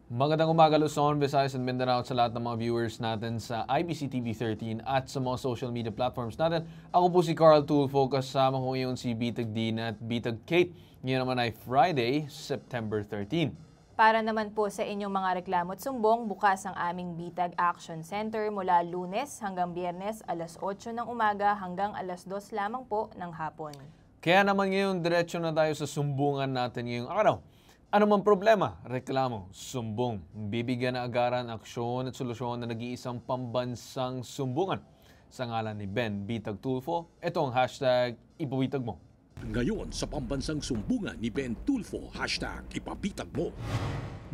Magandang umaga Luzon, Visayas and Mindanao at sa lahat ng mga viewers natin sa IBC TV 13 at sa mga social media platforms natin. Ako po si Carl Tulfo, kasama ko ngayon si Bitag Dean at Bitag Kate. Ngayon naman ay Friday, September 13. Para naman po sa inyong mga reklamo at sumbong, bukas ang aming Bitag Action Center mula Lunes hanggang Biyernes alas 8 ng umaga hanggang alas 2 lamang po ng hapon. Kaya naman ngayon, diretso na tayo sa sumbungan natin ngayong araw. Ano mang problema, reklamo, sumbong, bibigyan na agaran, aksyon at solusyon na nag-iisang pambansang sumbungan. Sa ngalan ni Ben Bitag Tulfo, ito ang hashtag Ipabitag Mo. Ngayon sa pambansang sumbungan ni Ben Tulfo, hashtag Ipabitag Mo.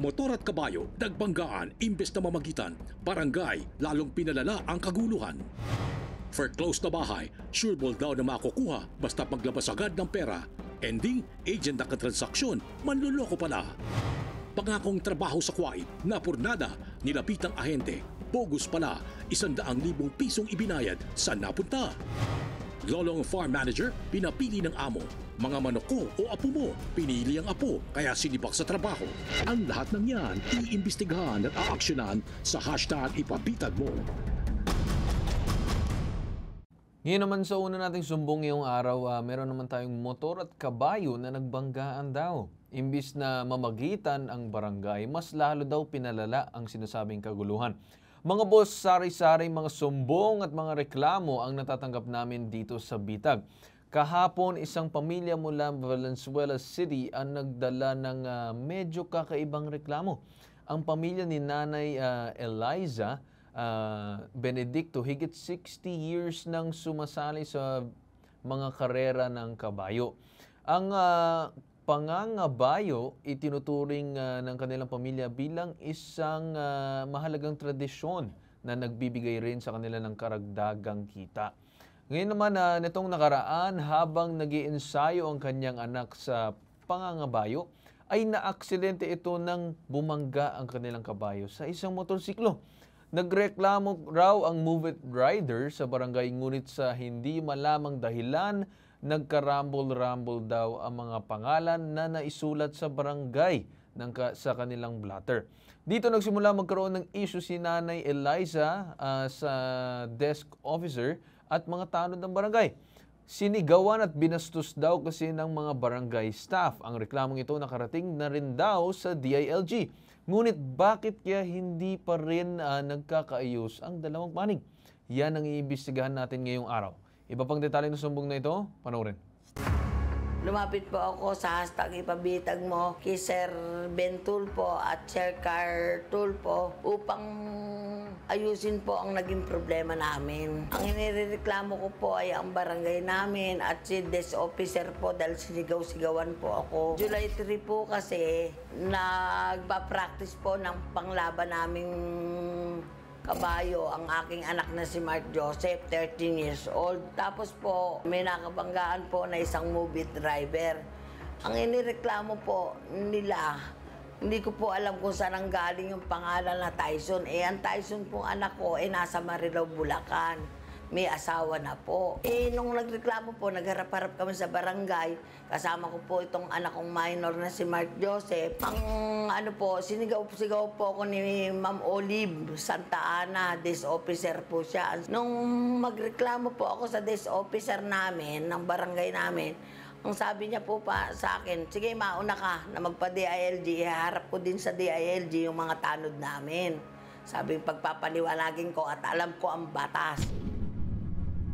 Motor at kabayo, nagbanggaan, imbes na mamagitan, barangay, lalong pinalala ang kaguluhan. For close na bahay, sure ball daw na makukuha basta paglabas agad ng pera. Ending, agent ng katransaksyon, manluloko pala. Pangakong trabaho sa Kuwait, napurnada, nilapitang ahente, bogus pala, 100,000 pisong ibinayad, saan napunta? Lolong farm manager, pinapili ng amo. Mga manok ko o apo mo, pinili ang apo, kaya sinibak sa trabaho. Ang lahat ng yan, iimbestigahan at aaksyonan sa hashtag Ipabitag Mo. Ngayon naman sa una nating sumbong ngayong araw, meron naman tayong motor at kabayo na nagbanggaan daw. Imbis na mamagitan ang barangay, mas lalo daw pinalala ang sinasabing kaguluhan. Mga boss, sari-sari mga sumbong at mga reklamo ang natatanggap namin dito sa Bitag. Kahapon, isang pamilya mula Valenzuela City ang nagdala ng medyo kakaibang reklamo. Ang pamilya ni Nanay Eliza Benedicto, higit 60 years nang sumasali sa mga karera ng kabayo. Ang pangangabayo itinuturing ng kanilang pamilya bilang isang mahalagang tradisyon na nagbibigay rin sa kanila ng karagdagang kita. Ngayon naman, nitong nakaraan, habang nag-iensayo ang kanyang anak sa pangangabayo, ay naaksidente ito nang bumangga ang kanilang kabayo sa isang motorsiklo. Nagreklamo raw ang move it rider sa barangay, ngunit sa hindi malamang dahilan, nagkarambol-rambol daw ang mga pangalan na naisulat sa barangay sa kanilang blotter. Dito nagsimula magkaroon ng issue si Nanay Eliza sa desk officer at mga tanod ng barangay. Sinigawan at binastos daw kasi ng mga barangay staff. Ang reklamong ito nakarating na rin daw sa DILG. Ngunit bakit kaya hindi pa rin nagkakaayos ang dalawang panig? Yan ang iimbestigahan natin ngayong araw. Iba pang detalye ng sumbong na ito, panoorin. Lumapit po ako sa hashtag Ipabitag Mo kay Sir Ben Tulfo at Sir Car Tulfo upang ayusin po ang naging problema namin. Ang inireklamo ko po ay ang barangay namin at si desk officer po dahil sinigaw-sigawan po ako. July 3 po kasi nagpa-practice po ng panglaban naming kabayo ang aking anak na si Mark Joseph, 13 years old. Tapos po, may nakabanggaan po na isang move-it driver. Ang inireklamo po nila, hindi ko po alam kung saan ang galing yung pangalan na Tyson. Ang Tyson pong anak ko nasa Marilao, Bulacan. May asawa na po. Nung nagreklamo po, nagharap-harap kami sa barangay. Kasama ko po itong anak kong minor na si Mark Joseph. Ang sinigaw-sigaw po ako ni Ma'am Olive Santa Ana, desk officer po siya. Nung magreklamo po ako sa desk officer namin, ng barangay namin, ang sabi niya po pa sa akin, sige mauna ka na magpa-DILG, iharap ko din sa DILG yung mga tanod namin. Sabi, pagpapaliwanagin ko at alam ko ang batas.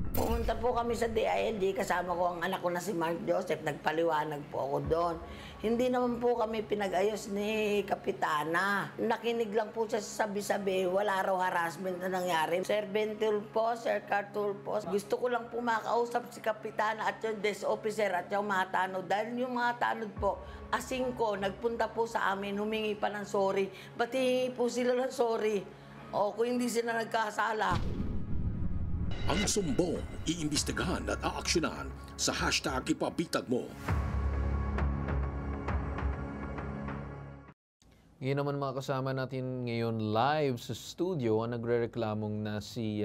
Pumunta po kami sa DILG, kasama ko ang anak ko na si Mark Joseph, nagpaliwanag po ako doon. Hindi naman po kami pinag-ayos ni Kapitana. Nakinig lang po siya sa sabi-sabi, wala raw harassment na nangyari. Sir Ben Tulfo, Sir Car Tulfo, gusto ko lang po makausap si Kapitana at yung desk officer at yung mga tanod. Dahil yung mga tanod po, asing ko, nagpunta po sa amin, humingi pa ng sorry. Ba't hihingi po sila ng sorry? O kung hindi sila nagkasala. Ang sumbong, iimbestigahan at aaksyonan sa hashtag Ipabitag Mo. Ngayon naman mga kasama natin ngayon live sa studio ang nagre-reklamong na si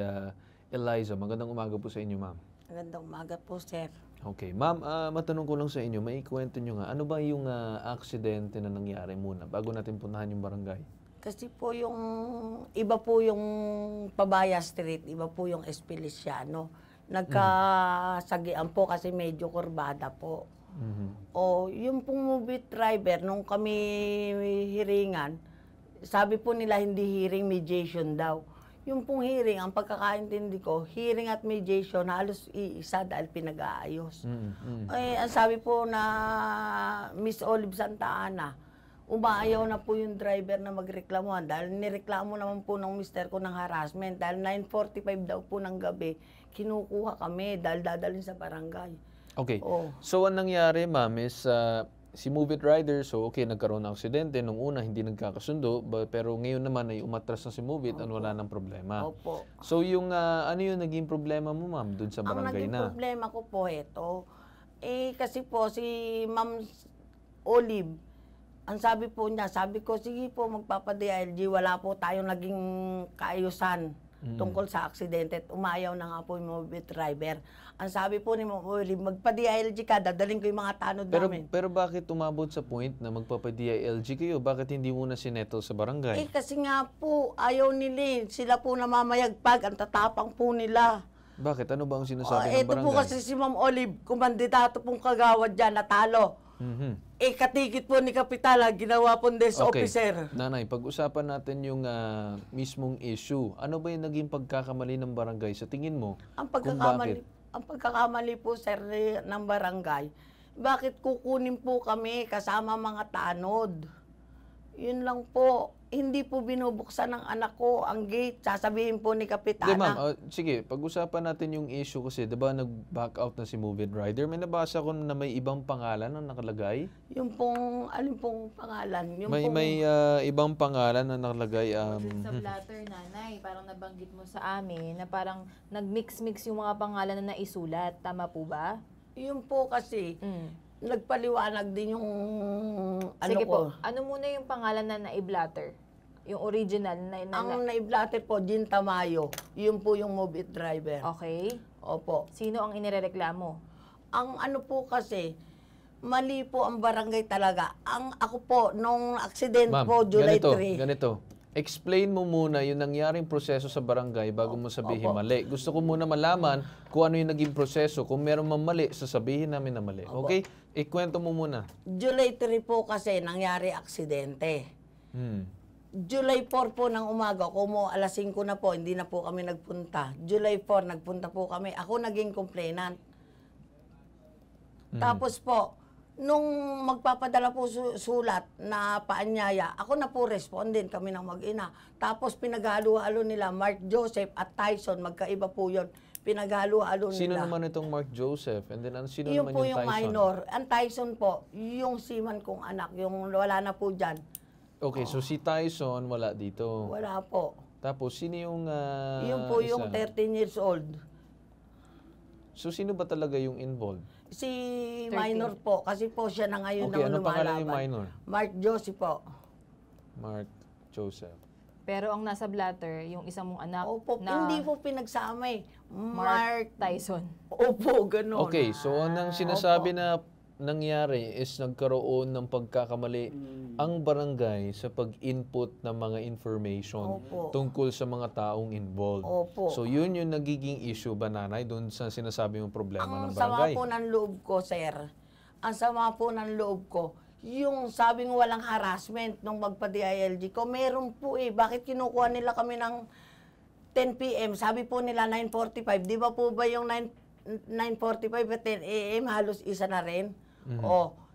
Eliza. Magandang umaga po sa inyo, ma'am. Magandang umaga po, sir. Okay. Ma'am, matanong ko lang sa inyo, may ikwento nyo nga, ano ba yung aksidente na nangyari muna bago natin puntahan yung barangay? Kasi po yung, iba po yung Pabaya Street, iba po yung Espeliciano. Nagkasagian po kasi medyo kurbada po. O, yung pong movie driver, nung kami hiringan, sabi po nila hindi hearing, mediation daw. Yung pong hearing, ang pagkakaintindi ko, hearing at mediation halos iisa dahil pinag-aayos. Eh, ang sabi po na Miss Olive Santa Ana, umaayaw na po yung driver na magreklamuhan dahil nireklamo naman po ng mister ko ng harassment dahil 9:45 daw po ng gabi, kinukuha kami dahil dadalhin sa barangay. Okay. Oh. So, ang nangyari, ma'am, is si Move It Rider, so okay, nagkaroon ng aksidente. Nung una, hindi nagkakasundo, pero ngayon naman ay umatras na si Move It at wala ng problema. Opo. So, yung ano yung naging problema mo, ma'am, dun sa Ang barangay naging na? problema ko po ito, eh kasi po si Ma'am Olive, ang sabi po niya, sabi ko, sige po magpapa-DILG, wala po tayong naging kaayusan tungkol sa aksidente at umayaw na nga po yung mobile driver. Ang sabi po ni Ma'am Olive, magpa-DILG ka, dadaling ko yung mga tanod namin. Pero bakit umabot sa point na magpapa-DILG kayo? Bakit hindi muna sinettle sa barangay? Eh kasi nga po, ayaw nila, sila po namamayagpag, ang tatapang po nila. Bakit? Ano ba ang sinasabi ng Ito barangay? po kasi si Ma'am Olive, kumandidato pong kagawad dyan, natalo. Eh, katikit po ni Kapitala, ginawa pong desk officer. Nanay, pag-usapan natin yung mismong issue. Ano ba yung naging pagkakamali ng barangay sa tingin mo? Ang Kung bakit? pagkakamali po, sir, ng barangay, bakit kukunin po kami kasama mga tanod? Yun lang po. Hindi po binubuksan ng anak ko ang gate. Sasabihin po ni Kapitana. Hindi, ma'am. Sige, pag-usapan natin yung issue kasi, di ba, nag-back out na si Move It Rider. May nabasa ko na may ibang pangalan na nakalagay. Yung pong, alin pong pangalan? Yung May ibang pangalan na nakalagay. Sa blatter, nanay, parang nabanggit mo sa amin na parang nag-mix-mix yung mga pangalan na naisulat. Tama po ba? Yung po kasi, nagpaliwanag din yung Sige ko. po, ano muna yung pangalan na nai-blatter? Yung original na Ang naiblatter po, Jean Tamayo. Yun po yung Move It driver. Okay. Opo. Sino ang inirereklamo? Ang ano po kasi, mali po ang barangay talaga. Ang ako po, nung accident Ma'am, po, July 3. ganito. Explain mo muna yung nangyaring proseso sa barangay bago mo sabihin mali. Gusto ko muna malaman kung ano yung naging proseso. Kung meron mang mali, sasabihin namin na mali. Okay? Ikwento mo muna. July 3 po kasi nangyari aksidente. July 4 po ng umaga, kumo alas 5 na po, hindi na po kami nagpunta. July 4, nagpunta po kami. Ako naging complainant. Tapos po, nung magpapadala po sulat na paanyaya, ako na po respondent, kami ng mag-ina. Tapos pinaghalo-halo nila, Mark Joseph at Tyson, magkaiba po yun. Pinaghalo-halo nila. Sino naman itong Mark Joseph? And then sino Yung naman po yung yung Tyson? minor. Ang Tyson po, yung seaman kong anak, yung wala na po dyan. Okay, so si Tyson wala dito. Wala po. Tapos sino yung Yung po yung isa? 13 years old. So sino ba talaga yung involved? Si minor po, kasi po siya na ngayon Okay, ang ano pangalan lumalaban. yung minor? Mark Josie po. Mark Joseph. Pero ang nasa blatter, yung isang mong anak Opo, na hindi po pinagsama eh. Mark Tyson. Opo, ganun. Okay, so ang sinasabi na nangyari is nagkaroon ng pagkakamali ang barangay sa pag-input ng mga information tungkol sa mga taong involved. Opo. So yun yung nagiging issue ba, nanay, doon sa sinasabi mong problema ng Ang sama barangay? po ng loob ko, sir. Ang sama po ng loob ko, yung sabing walang harassment nung magpa-DILG ko, meron po eh. Bakit kinukuha nila kami ng 10 p.m.? Sabi po nila 9:45. Di ba po ba yung 9:45 at 10 a.m. halos isa na rin?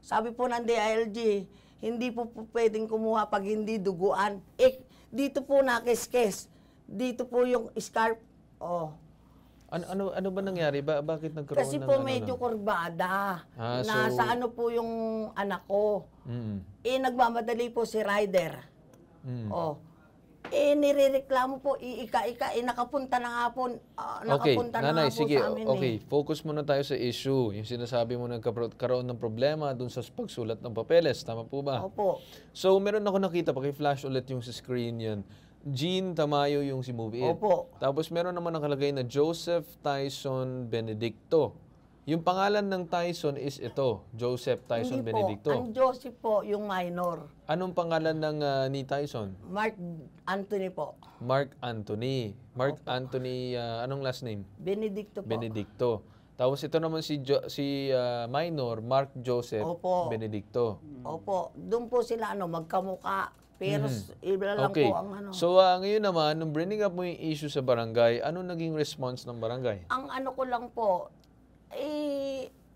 Sabi po ng DILG, hindi po pwedeng kumuha pag hindi duguan. Eh, dito po nakiskes. Dito po yung scarf. Ano ba nangyari? Bakit nagkaroon Kasi ng po medyo kurbada. Nasa ano po yung anak ko. Eh, nagmamadali po si Ryder. Eh, nirereklamo po, iika-ika, nakapunta na nga po, nakapunta na nanay, nga po sige, sa amin okay. Focus muna tayo sa issue. Yung sinasabi mo nagkaroon ng problema dun sa pagsulat ng papeles. Tama po ba? Opo. So, meron ako nakita, paki-flash ulit yung sa screen yan. Jean Tamayo yung si Move It. Opo. Tapos meron naman nakalagay na Joseph Tyson Benedicto. Yung pangalan ng Tyson is ito, Joseph Tyson Hindi Benedicto. po. Ang Josie po, yung minor. Anong pangalan ng ni Tyson? Mark Anthony po. Mark Anthony. Mark Anthony, anong last name? Benedicto po. Benedicto. Tapos ito naman si minor, Mark Joseph Opo. Benedicto. Opo. Doon po sila magkamuka. Pero iba lang Okay. po ang ano. So ngayon naman, nung bringing up mo yung issue sa barangay, ano naging response ng barangay? Ang ano ko lang po,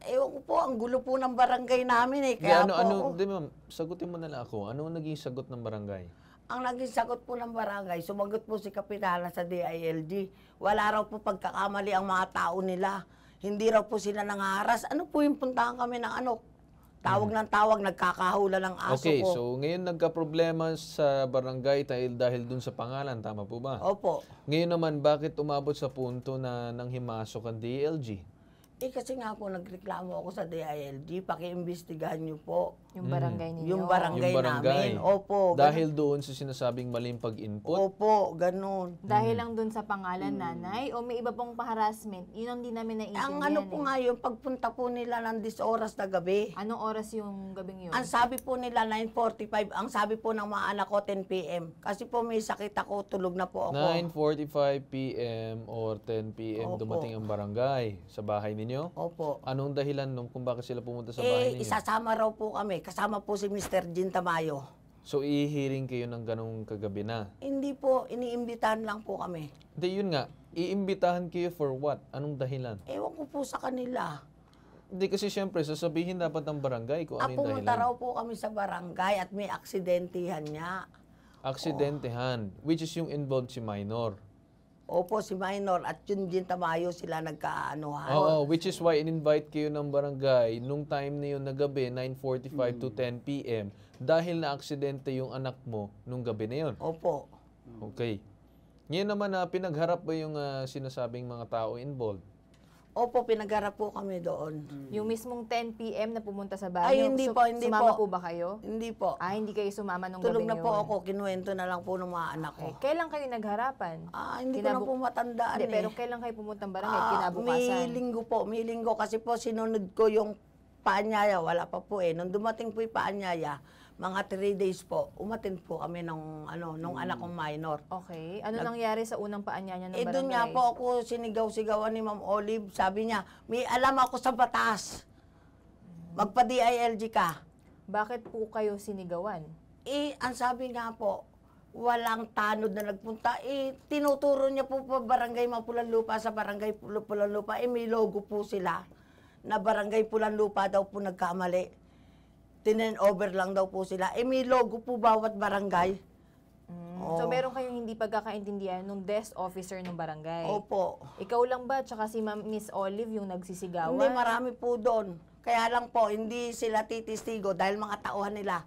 ewan ko po, ang gulo po ng barangay namin Kaya po, Di ma'am, sagutin mo na lang ako. Ano ang naging sagot ng barangay? ang naging sagot po ng barangay, sumagot po si Kapitana sa DILG. Wala raw po pagkakamali ang mga tao nila. Hindi raw po sila nangaharas. Ano po yung puntahan kami ng tawag ng tawag, nagkakahula ng aso Okay, ko. so ngayon nagka-problema sa barangay dahil dun sa pangalan, tama po ba? Opo. Ngayon naman, bakit umabot sa punto na nang himasok ang DLG? Kasi nga po, nagreklamo ako sa DILG, pakiimbestigahan niyo po. Yung barangay ninyo. Yung barangay namin. Opo. Dahil doon sa sinasabing maling pag-input? Opo, ganun. Dahil lang dun sa pangalan nanay o may iba pong pa-harassment, yun ang di namin naiintindihan. Ang ano po nga yun, pagpunta po nila ng 10 oras na gabi. Anong oras yung gabing yun? Ang sabi po nila 9:45, ang sabi po ng mga anak ko 10 p.m. Kasi po may sakit ako, tulog na po ako. 9:45 p.m. or 10 p.m. Opo. dumating ang barangay sa bahay ninyo? Opo. Anong dahilan nung kung bakit sila pumunta sa bahay ninyo? Isasama raw po kami. Kasama po si Mr. Jin Tamayo. So, ihiring kayo ng ganong kagabi na? Hindi po, iniimbitahan lang po kami. Hindi, yun nga. Iimbitahan kayo for what? Anong dahilan? Ewan ko po sa kanila. Hindi kasi syempre, sasabihin dapat ng barangay kung ano yung Pumunta dahilan. raw po kami sa barangay at may aksidentihan niya. Aksidentehan, which is yung involved si minor. Opo, si Minor at yung Jin Tamayo sila nagkaanuhan. Oo, which is why in-invite kayo ng barangay nung time na yun na gabi, 9:45 to 10 p.m. dahil na-aksidente yung anak mo nung gabi na yun. Opo. Okay. Ngayon naman pinagharap ba yung sinasabing mga tao involved? Opo, pinagharap po kami doon. Yung mismong 10 p.m. na pumunta sa bahay. Ay, hindi po, hindi sumama po. po ba kayo? Hindi po. Hindi kayo sumama nung Tulog gabing na po yun? ako, kinuwento na lang po ng mga anak ko. Okay. Kailan kayo nagharapan? Hindi ko na po matandaan Hindi, pero kailan kayo pumunta ng barangay? May Kinabukasan? linggo kasi po sinunod ko yung paanyaya, wala pa po Nung dumating po yung paanyaya, mga 3 days po, umattend po kami nung anak kong minor. Okay. Ano nangyari sa unang paanyaya ng barangay? Doon nga po ako sinigaw-sigawan ni Ma'am Olive. Sabi niya, may alam ako sa batas. Magpa-DILG ka. Bakit po kayo sinigawan? Ang sabi nga po, walang tanod na nagpunta. Tinuturo niya po pa barangay Mapulanlupa sa barangay Pulanlupa. May logo po sila na barangay Pulanlupa daw po nagkamali. Tinen-over lang daw po sila. May logo po bawat barangay. So meron kayong hindi pagkakaintindihan nung desk officer ng barangay? Opo. Ikaw lang ba tsaka si Miss Olive yung nagsisigawan? Hindi, marami po doon. Kaya lang po, hindi sila titistigo dahil mga tauhan nila.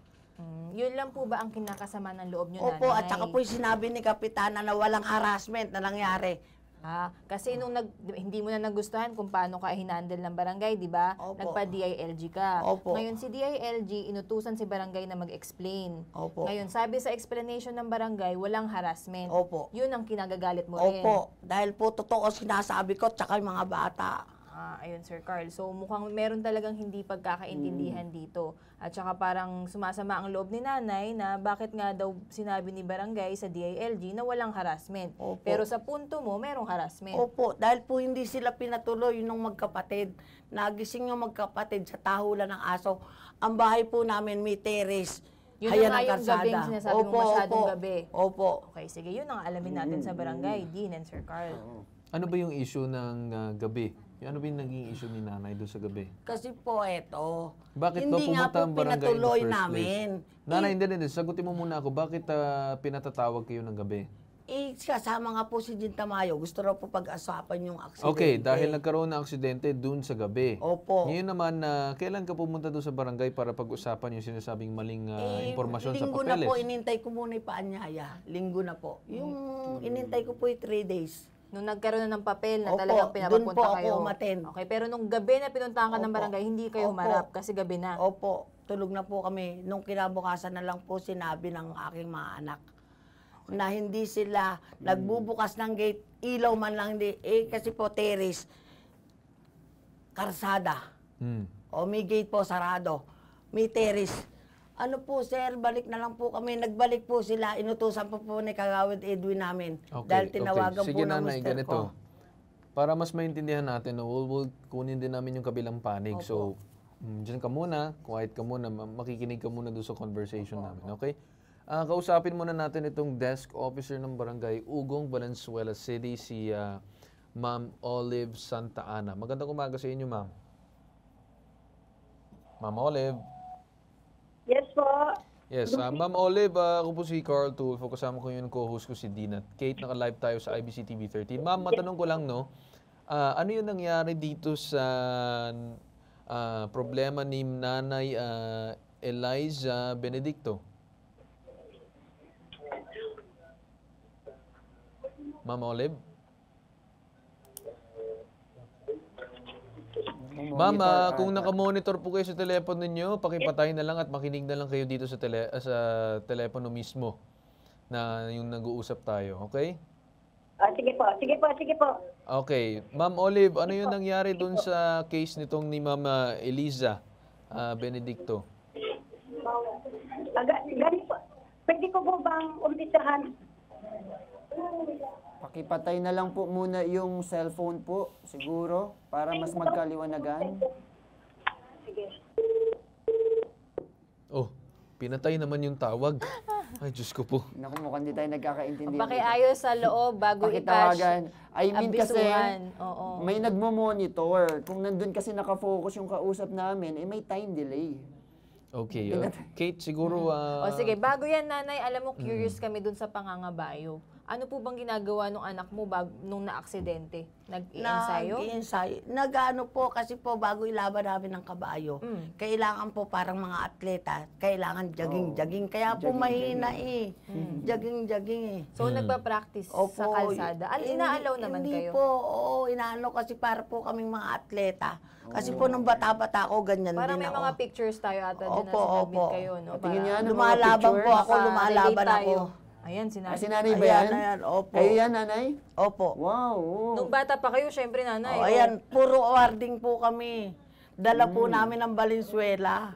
Yun lang po ba ang kinakasama ng loob nyo, Opo, nanay? at saka po yung sinabi ni Kapitana na walang harassment na nangyari. Kasi nung hindi mo na nagustuhan kung paano ka hinandle ng barangay, di ba? Opo. Nagpa-DILG ka. Opo. Ngayon si DILG, inutusan si barangay na mag-explain. Opo. Ngayon, sabi sa explanation ng barangay, walang harassment. Opo. Yun ang kinagagalit mo rin. Opo, dahil po totoo sinasabi ko, tsaka yung mga bata. Ayun, Sir Carl. So, mukhang meron talagang hindi pagkakaintindihan dito. At saka parang sumasama ang loob ni nanay na bakit nga daw sinabi ni barangay sa DILG na walang harassment. Opo. Pero sa punto mo, merong harassment. Opo, dahil po hindi sila pinatuloy nung magkapatid. Nagising yung magkapatid sa tahulan ng aso. Ang bahay po namin may terrace. Yun Hayan na nga ang yung kalsada. gabing sinasabi mo masyadong gabi. Opo. Okay, sige. Yun ang alamin natin sa barangay, Dean and Sir Carl. Ano ba yung issue ng gabi? Ano ba yung naging issue ni nanay doon sa gabi? Kasi po eto, Bakit ba hindi nga pumunta po ang barangay in the pinatuloy first namin. place? Nanay, hindi. Sagutin mo muna ako. Bakit pinatatawag kayo ng gabi? Kasama nga po si Jin Tamayo. Gusto raw po pag-asapan yung aksidente. Okay, dahil nagkaroon ng aksidente doon sa gabi. Opo. Ngayon naman, kailan ka pumunta doon sa barangay para pag-usapan yung sinasabing maling impormasyon sa Linggo papeles? na po, inintay ko muna yung paanyaya. Linggo na po. Yung inintay ko po yung 3 days. Nung nagkaroon na ng papel na Opo, talagang dun pinapapunta po ako kayo. umattend. Okay, pero nung gabi na pinuntahan ka ng Opo. barangay, hindi kayo Opo. humarap kasi gabi na. Opo, tulog na po kami. Nung kinabukasan na lang po sinabi ng aking mga anak na hindi sila nagbubukas ng gate, ilaw man lang hindi. Kasi po terrace. karsada. Hmm. O may gate po, sarado. May terrace. Ano po, sir, balik na lang po kami. Nagbalik po sila. Inutusan po ni Kagawad Edwin namin. Dahil tinawagan Sige, po ng nanay, mister ganito. ko. Para mas maintindihan natin, no, we'll kunin din namin yung kabilang panig. So, dyan ka muna, quiet ka muna, makikinig ka muna doon sa conversation namin, okay? Kausapin muna natin itong desk officer ng barangay Ugong, Valenzuela City, si Ma'am Olive Santa Ana. Magandang umaga sa inyo, ma'am. Ma'am Olive. Yes po. Yes, Ma'am Olive, ako po si Carl Tulfo, kasama ko yung co-host ko si Dina. Kate, naka-live tayo sa IBC TV 13. Ma'am, matanong ko lang, no, ano yung nangyari dito sa problema ni Nanay Eliza Benedicto? Ma'am Olive? Ma'am, kung nakamonitor po kayo sa telepono ninyo, pakipatay na lang at makinig na lang kayo dito sa telepono mismo na yung nag-uusap tayo, okay? Sige po, sige po, sige po. Okay. Ma'am Olive, ano yung nangyari dun sa case nitong ni Ma'am Eliza Benedicto? Ganito, pwede ko po bang umpisahan? Pakipatay na lang po muna yung cellphone po, siguro, para mas magkaliwanagan. Sige. Oh, pinatay naman yung tawag. Ay, Diyos ko po. Naku, mukhang di tayo nagkakaintindihan. Pakiayos sa loob bago Pakitawagan. I mean kasi, abisuhan. Oo. may nagmo-monitor. Kung nandun kasi nakafocus yung kausap namin, may time delay. Okay. Kate, siguro... O sige, bago yan, nanay, alam mo, curious kami dun sa pangangabayo. Ano po bang ginagawa nung anak mo nung na-aksidente? Nag-i-ensayo? Nag-i-ensayo. Nag-ano po, kasi po bago ilaban namin ng kabayo, kailangan po parang mga atleta, kailangan jogging-jogging. Kaya po mahina eh. Jogging-jogging eh. So, nagpa-practice sa kalsada. Inaalaw naman hindi kayo? po, oo, inaano kasi para po kaming mga atleta. Kasi po nung bata-bata ako, ganyan Parang din may ako. mga pictures tayo ata din na Opo, sinabit opo. kayo, no? Tingin Para niya, ano, mga Lumalaban po pictures? ako, lumalaban makarelate ako. tayo. Ayan, sinabi. Si nanay ba Ayan, yan? ayan, opo. Kayo yan, nanay? Opo. Wow. Nung bata pa kayo, syempre nanay. Oh, ayan, puro awarding po kami. Dala po namin ng Valenzuela.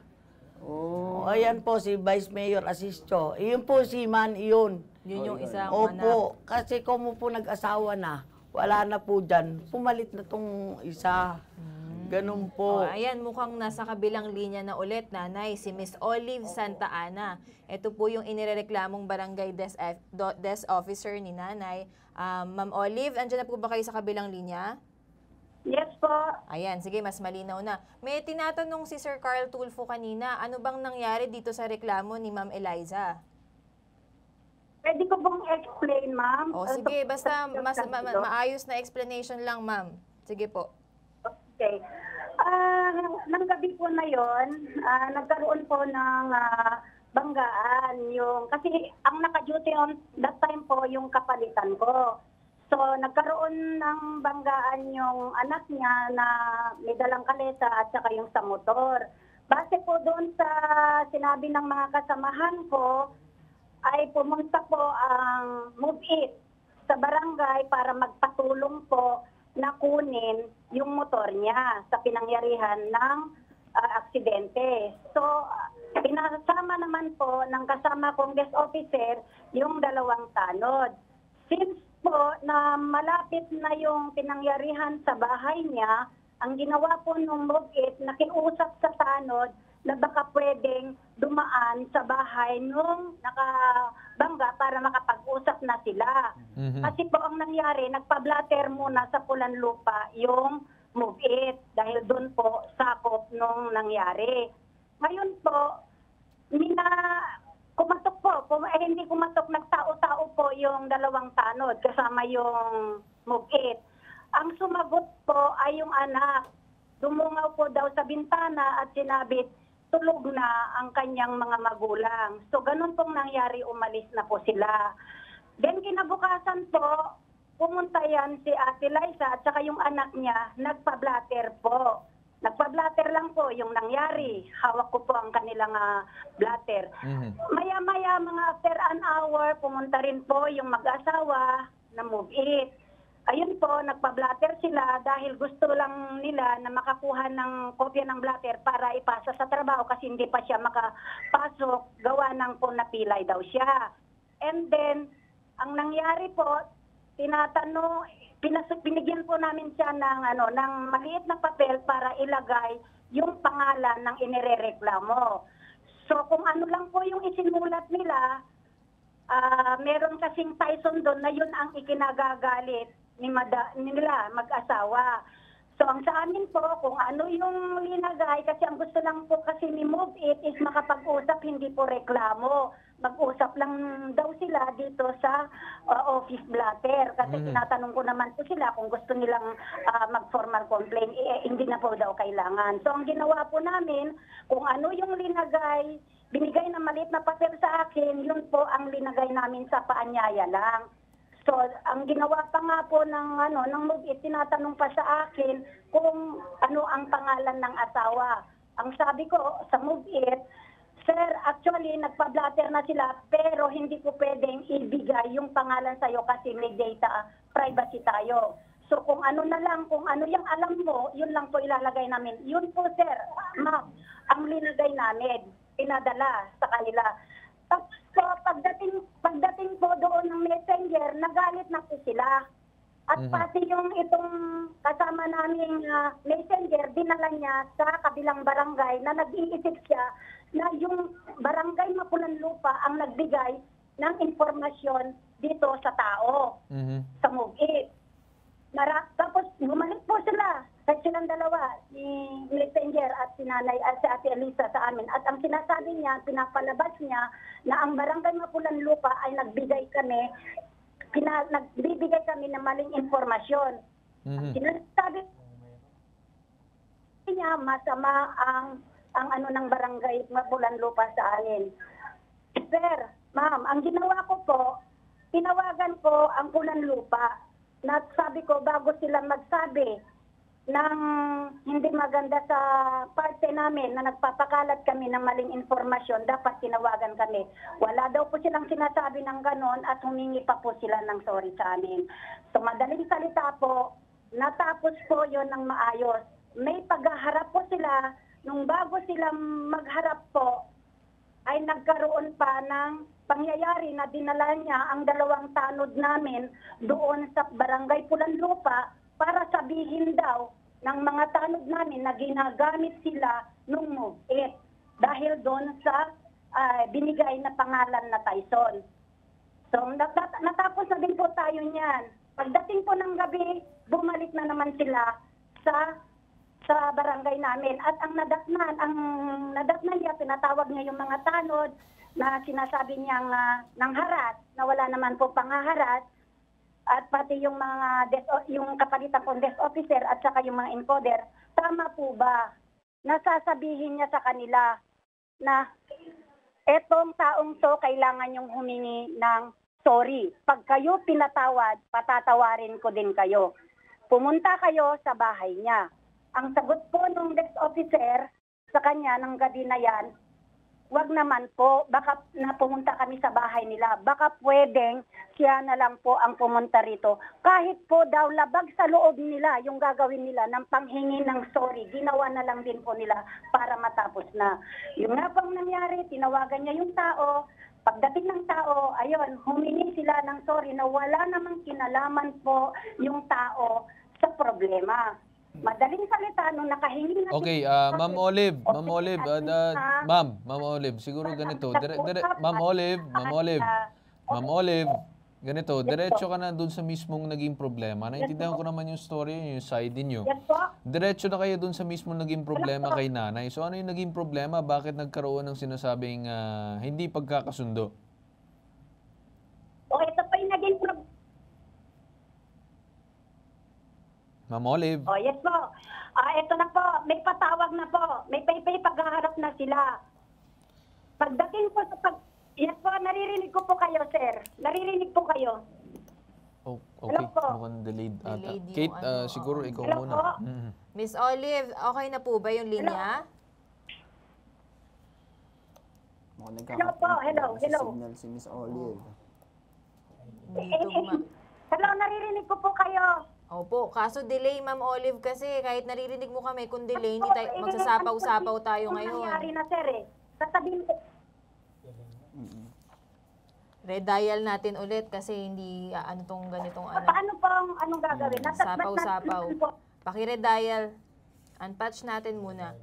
Oh. Ayan po si Vice Mayor Asisto. Iyon po si Man, iyon. Yun yung isang anak. Opo, kasi kung po nag-asawa na, wala na po dyan. Pumalit na tong isa. Ganun po. Oh, ayan, mukhang nasa kabilang linya na ulit, nanay, si Miss Olive Santa Ana. Ito po yung inireklamong barangay desk officer ni nanay. Ma'am Olive, andyan na po ba kayo sa kabilang linya? Yes po. Ayan, sige, mas malinaw na. May tinatanong si Sir Carl Tulfo kanina, ano bang nangyari dito sa reklamo ni Ma'am Eliza? Pwede ko bang explain, ma'am? O sige, basta maayos na explanation lang, ma'am. Sige po. Okay. Nang gabi po na yon, nagkaroon po ng banggaan. Kasi ang naka-duty on that time po yung kapalitan ko. So, nagkaroon ng banggaan yung anak niya na may dalang kalesa at saka yung sa motor. Base po doon sa sinabi ng mga kasamahan ko, ay pumunta po ang Move It sa barangay para magpatulong po na kunin yung motor niya sa pinangyarihan ng aksidente. So, pinasama naman po ng kasama kong desk officer yung dalawang tanod. Since po na malapit na yung pinangyarihan sa bahay niya, ang ginawa po ng Move It, nakiusap sa tanod na baka pwedeng dumaan sa bahay nung nakabangga para makapag-usap na sila. Kasi po ang nangyari, nagpa-blatter muna sa Pulan Lupa yung Move It dahil doon po sakop nung nangyari. Ngayon po, kumatok po, hindi kumatok, nagtao-tao po yung dalawang tanod kasama yung Move It. Ang sumagot po ay yung anak. Dumungaw po daw sa bintana at sinabit, tulog na ang kanyang mga magulang. So, ganun pong nangyari, umalis na po sila. Then, kinabukasan po, pumunta yan si Ate Liza at saka yung anak niya, nagpa-blatter po. Nagpa-blatter lang po yung nangyari. Hawak ko po ang kanilang blatter. Maya-maya, mga after an hour, pumunta rin po yung mag-asawa na Move It. ayun po, nagpa-blatter sila dahil gusto lang nila na makakuha ng kopya ng blatter para ipasa sa trabaho kasi hindi pa siya makapasok, gawa ng po napilay daw siya. And then, ang nangyari po, binigyan po namin siya ng maliit na papel para ilagay yung pangalan ng inirereklamo. So kung ano lang po yung isinulat nila, meron kasing Tyson doon na yun ang ikinagagalit nila mag-asawa. So ang sa amin po, kung ano yung linagay, kasi ang gusto lang po kasi ni Move It is makapag-usap, hindi po reklamo. Mag-usap lang daw sila dito sa office blatter. Kasi tinatanong ko naman po sila kung gusto nilang mag-formal complaint, hindi na po daw kailangan. So ang ginawa po namin, kung ano yung linagay, binigay na maliit na papel sa akin, yun po ang linagay namin sa paanyaya lang. So, ang ginawa pa nga po ng Move It, tinatanong pa sa akin kung ano ang pangalan ng asawa. Ang sabi ko sa Move It, sir, actually nagpa-blatter na sila pero hindi ko pwedeng ibigay yung pangalan sa'yo kasi may data privacy tayo. So kung ano na lang, kung ano yung alam mo, yun lang po ilalagay namin. Yun po sir, ma'am, ang linagay namin, pinadala sa kanila. Tapos po, pagdating po doon ng messenger, nagalit na po sila. At pati yung itong kasama naming messenger, dinala niya sa kabilang barangay na nag-iisip siya na yung barangay Mapulanlupa ang nagbigay ng informasyon dito sa tao, sa Move It. Tapos bumalik po sila, silang dalawa, si messenger at si nanay at si Ate Elisa sa amin. At ang sinasabi niya, pinapalabas niya na ang barangay Mapulanlupa ay nagbibigay kami ng maling informasyon. Sinasabi niya masama ang ng barangay Mapulanlupa sa amin. Sir, ma'am, ang ginawa ko po, tinawagan ko ang Pulanlupa. Na sabi ko bago sila magsabi ng hindi maganda sa parte namin na nagpapakalat kami ng maling informasyon, dapat tinawagan kami. Wala daw po silang sinasabi ng ganon at humingi pa po sila ng sorry sa amin. So madaling salita po, natapos po yon ng maayos. May paghaharap po sila, nung bago sila magharap po, ay nagkaroon pa ng pangyayari na dinala niya ang 2 tanod namin doon sa barangay Pulanlupa para sabihin daw ng mga tanod namin na ginagamit sila nung Move It dahil doon sa binigay na pangalan na Tyson. So natapos na din po tayo niyan. Pagdating po ng gabi, bumalik na naman sila sa barangay namin. At ang nadatnan niya, tinatawag niya yung mga tanod na sinasabi niyang ng haras, na wala naman po panghaharas, at pati yung mga yung kapalitan kong desk officer at saka yung mga encoder, tama po ba? Nasasabihin niya sa kanila na etong taong to kailangan yung humingi ng sorry. Pag kayo pinatawad, patatawarin ko din kayo. Pumunta kayo sa bahay niya. Ang sagot po ng desk officer sa kanya ng gabi na yan, wag naman po, baka napumunta kami sa bahay nila. Baka pwedeng siya na lang po ang pumunta rito. Kahit po daw labag sa loob nila yung gagawin nila ng panghingi ng sorry, ginawa na lang din po nila para matapos na. Yung nga pong nangyari, tinawagan niya yung tao. Pagdating ng tao, ayun, humingi sila ng sorry na wala namang kinalaman po yung tao sa problema. Madaling salita, nung nakahingi na... Okay, Ma'am Olive, Ma'am Olive, siguro ganito. Ma'am Olive, ganito, diretso ka na dun sa mismong naging problema. Naintindihan ko naman yung story, yung side niyo. Yes po. Diretso na kayo dun sa mismong naging problema kay nanay. So ano yung naging problema? Bakit nagkaroon ng sinasabing hindi pagkakasundo? O ito pa yung naging problema. Ma'am Olive. Oh, yes po. Ito na po, may patawag na po. May paghaharap na sila. Pagdating po sa yes po, naririnig ko po kayo, sir. Naririnig po kayo. Oh, Hello okay. po. Mukhang delayed ata. Delayed yung Kate, ano, siguro ikaw Hello muna. po. Miss Olive, okay na po ba yung linya? Mukhang Hello po, hello. signal si Miss Olive. Dito Hello, naririnig ko po kayo. Opo, kaso delay, Ma'am Olive, kasi kahit naririnig mo kami, kung delay, hindi tayo, magsasapaw-sapaw tayo Ang nangyari ngayon. na, sir, eh. Sasabihin ko, Redial natin ulit kasi hindi, ano tong ganitong ano. paano po anong gagawin? Sapaw-sapaw. Paki-redial. Unpatch natin muna.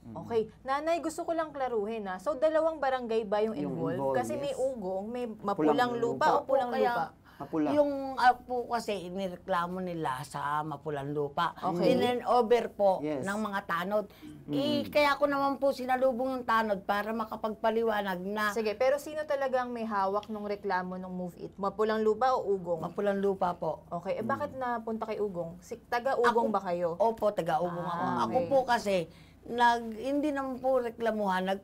Okay. Nanay, gusto ko lang klaruhin ha. So, dalawang barangay ba yung Yung involved? involved, Kasi may yes. ugong, may mapulang lupa o pulang Kaya, lupa? Mapula. Yung po kasi inireklamo nila sa mapulang lupa. Okay. Over po Yes. ng mga tanod. Kaya ako naman po sinalubong yung tanod para makapagpaliwanag na Sige, pero sino talagang may hawak ng reklamo ng Move It? Mapulang lupa o ugong? mapulang lupa po. Okay, bakit napunta kay ugong? Taga-ugong ba kayo? Opo, taga-ubong ako. Ah, Ako okay. po kasi, hindi naman po reklamuhan,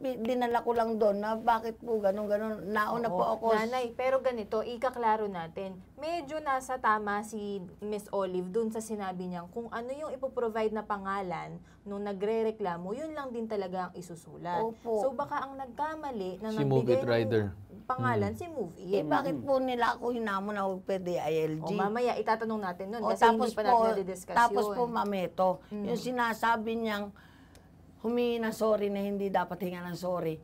dinala ko lang doon na bakit po ganun. Nauna po Oo. ako. Nanay, pero ganito, ikaklaro natin. Medyo nasa tama si Miss Olive dun sa sinabi niyang kung ano yung ipoprovide na pangalan nung nagre-reklamo, yun lang din talaga ang isusulat. Opo. So baka ang nagkamali na Si Move nagbigay It Rider. ng pangalan, si Move It. Bakit po nila ako hinamon na huwag pwede O ILG? mamaya, itatanong natin nun O, kasi hindi pa natin nadidiscuss tapos yun. po, mameto, yung sinasabi niyang humingi ng sorry na hindi dapat hinga ng sorry.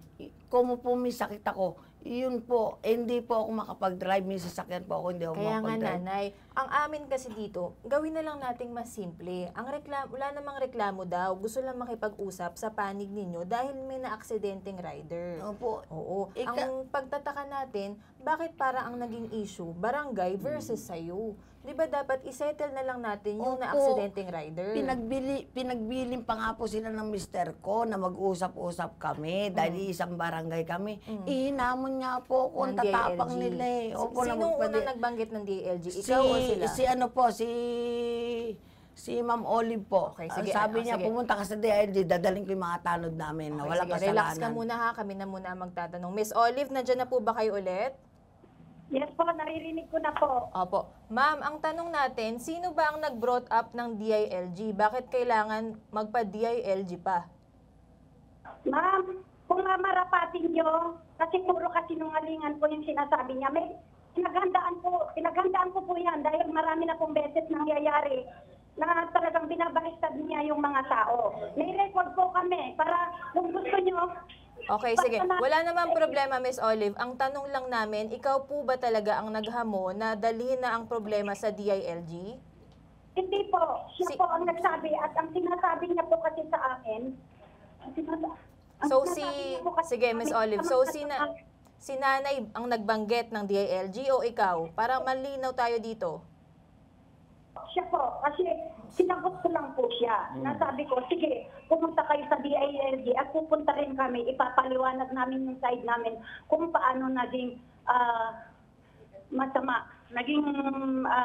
Kung po may sakit ako, yun po, hindi po ako makapag-drive. May sasakyan po ako, hindi ako Kaya nga makapag-drive. nanay, ang amin kasi dito, gawin na lang nating mas simple. Ang reklamo, wala namang reklamo daw, gusto lang makipag-usap sa panig ninyo dahil may na-aksidenteng rider. Opo. Oo. Ika- Ang pagtataka natin, bakit para ang naging issue, barangay versus sayo? Di ba dapat isettle na lang natin yung Opo. na-aksidenteng rider? Pinagbiling pa nga po sila ng mister ko na mag-usap-usap kami dahil isang barangay kami. Ihinamon nga po ako, ang Ng tatapang DILG. nila eh. Opo, na Sino magpwede- unang nagbanggit ng DLG? Ikaw o sila? Si ano po, si Ma'am Olive po. Okay, Ang sige, sabi niya, sige. pumunta ka sa DILG, dadaling ko yung mga tanod namin na Okay, walang sige, kasalanan. relax ka muna ha, kami na muna ang magtatanong. Miss Olive, nandiyan na po ba kayo ulit? yes po, naririnig ko na po. Opo. Ma'am, ang tanong natin, sino ba ang nag-brought up ng DILG? Bakit kailangan magpa-DILG pa? Ma'am, kung marapatin nyo, kasi puro kasinungalingan po yung sinasabi niya, may pinaghandaan ko po yan dahil marami na pong beses nangyayari na talagang binabalistad niya yung mga tao. May record po kami para kung gusto nyo, Okay, sige. Wala namang problema, Miss Olive. Ang tanong lang namin, ikaw po ba talaga ang naghamo na dalhin na ang problema sa DILG? hindi po. Siya Si- po ang nagsabi at ang sinasabi niya po kasi sa akin, So sige, Miss Olive. So si nanay ang nagbangget ng DILG o ikaw? Para malinaw tayo dito. Siya po, kasi sinagot ko lang po siya. Nasabi ko, sige, pumunta kayo sa DILG at pupunta rin kami, ipapaliwanag namin yung side namin kung paano naging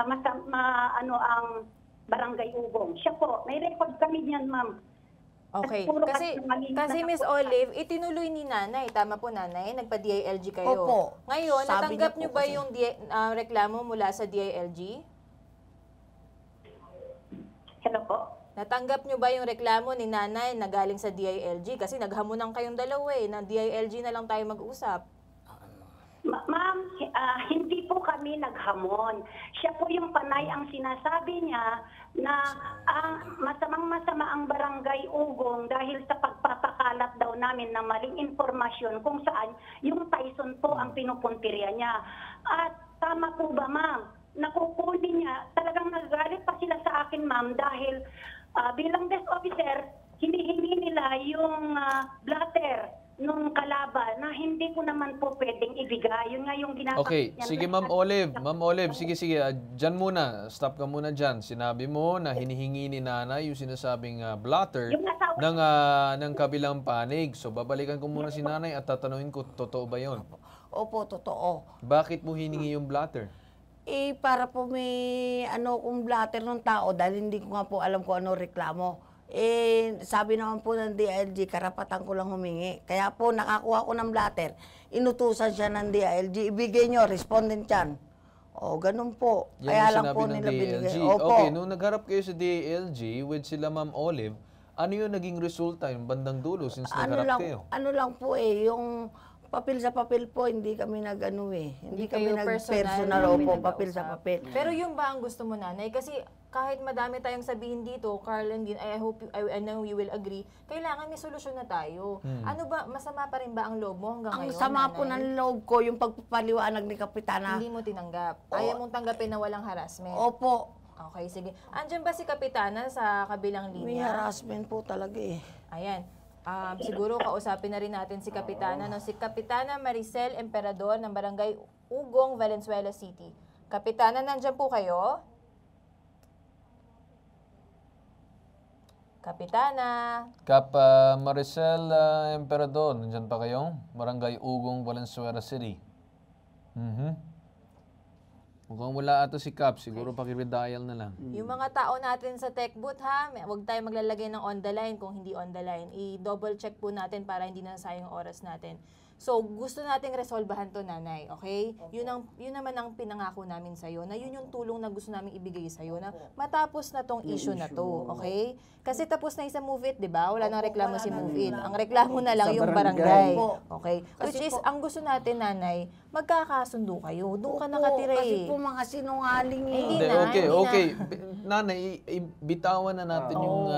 masama, ano ang barangay Ugong. Siya po, may record kami niyan, ma'am. Okay. Puro Kasi kasinungalingan Miss na po. Olive, itinuloy ni nanay. Tama po nanay, nagpa-DILG kayo. Opo. Ngayon, Sabi natanggap niya niyo po ba kasi- yung reklamo mula sa DILG? Hello po. Natanggap nyo ba yung reklamo ni nanay na galing sa DILG? Kasi naghamunan kayong dalawa eh, na DILG na lang tayo mag-usap. Ma'am, hindi po kami naghamon. Siya po yung panay ang sinasabi niya na masamang-masama ang barangay Ugong dahil sa pagpapakalat daw namin ng maling informasyon kung saan yung Tyson po ang pinupuntirya niya. At tama po ba, ma'am? Nakukunin niya, talagang nagagalit pa sila sa akin, ma'am, dahil bilang desk officer, hinihingi nila yung blatter nung kalaban na hindi ko naman po pwedeng ibigay. Yun nga yung ginagawa Okay, niya. sige Ma'am Olive. Ma'am Olive, sige. Dyan muna. Stop ka muna dyan. Sinabi mo na hinihingi ni nanay yung sinasabing blotter Yung asawa- ng kabilang panig. So babalikan ko muna si nanay at tatanungin ko, totoo ba yon? Opo, totoo. Bakit mo hiningi yung blotter? Para po may kung blatter ng tao dahil hindi ko nga po alam kung ano reklamo. Sabi naman po ng DILG, karapatan ko lang humingi. Kaya po nakakuha ko ng blatter, inutusan siya ng DILG, ibigay nyo, respondent yan. O, ganun po. Yan Kaya ang lang sinabi po ng nila binigay. DILG. Opo. Okay, nung nagharap kayo sa DILG with sila Ma'am Olive, ano yung naging resulta, yung bandang dulo since nagharap kayo? Ano lang po yung Papel sa papel po, hindi kami nag-ano eh. Hindi kami kayo nag-personal na opo, pinag-usap. papel sa papel. Pero yung ba ang gusto mo, nanay? Kasi kahit madami tayong sabihin dito, Carl and Dean, I know you will agree, kailangan may solusyon na tayo. Ano ba, masama pa rin ba ang loob mo hanggang Ang ngayon, sama po nanay? ng loob ko, yung pagpapaliwanag ni Kapitana. Hindi mo tinanggap. Ayaw mong tanggapin na walang harassment. Opo, Okay, sige. Andyan ba si Kapitana sa kabilang may linya? harassment po talaga eh. Ayan. Siguro kausapin na rin natin si Kapitana. No? Si Kapitana Maricel Emperador ng Barangay Ugong, Valenzuela City. Kapitana, nandyan po kayo? Kapitana. Kap Maricel Emperador, nandyan pa kayo? Barangay Ugong, Valenzuela City. Mukhang wala ata si Kap, siguro pakiredial na lang. Yung mga tao natin sa tech booth ha, huwag tayo maglalagay ng on the line kung hindi on the line. I-double check po natin para hindi na sayang oras natin. So, gusto nating resolbahan to, nanay, okay? Yun naman ang pinangako namin sa'yo, na yun yung tulong na gusto namin ibigay sa'yo, na matapos na tong issue na to, okay? Kasi tapos na yung sa Move It, di ba? Wala nang reklamo si Move It. Ang reklamo na lang Sa yung barangay. barangay. Okay? Which is, ang gusto natin, nanay, magkakasundo kayo. Doon ka nakatira Kasi eh. po mga sinungaling eh. Hindi Hindi, na, okay, hindi okay. Nanay, bitawan na natin yung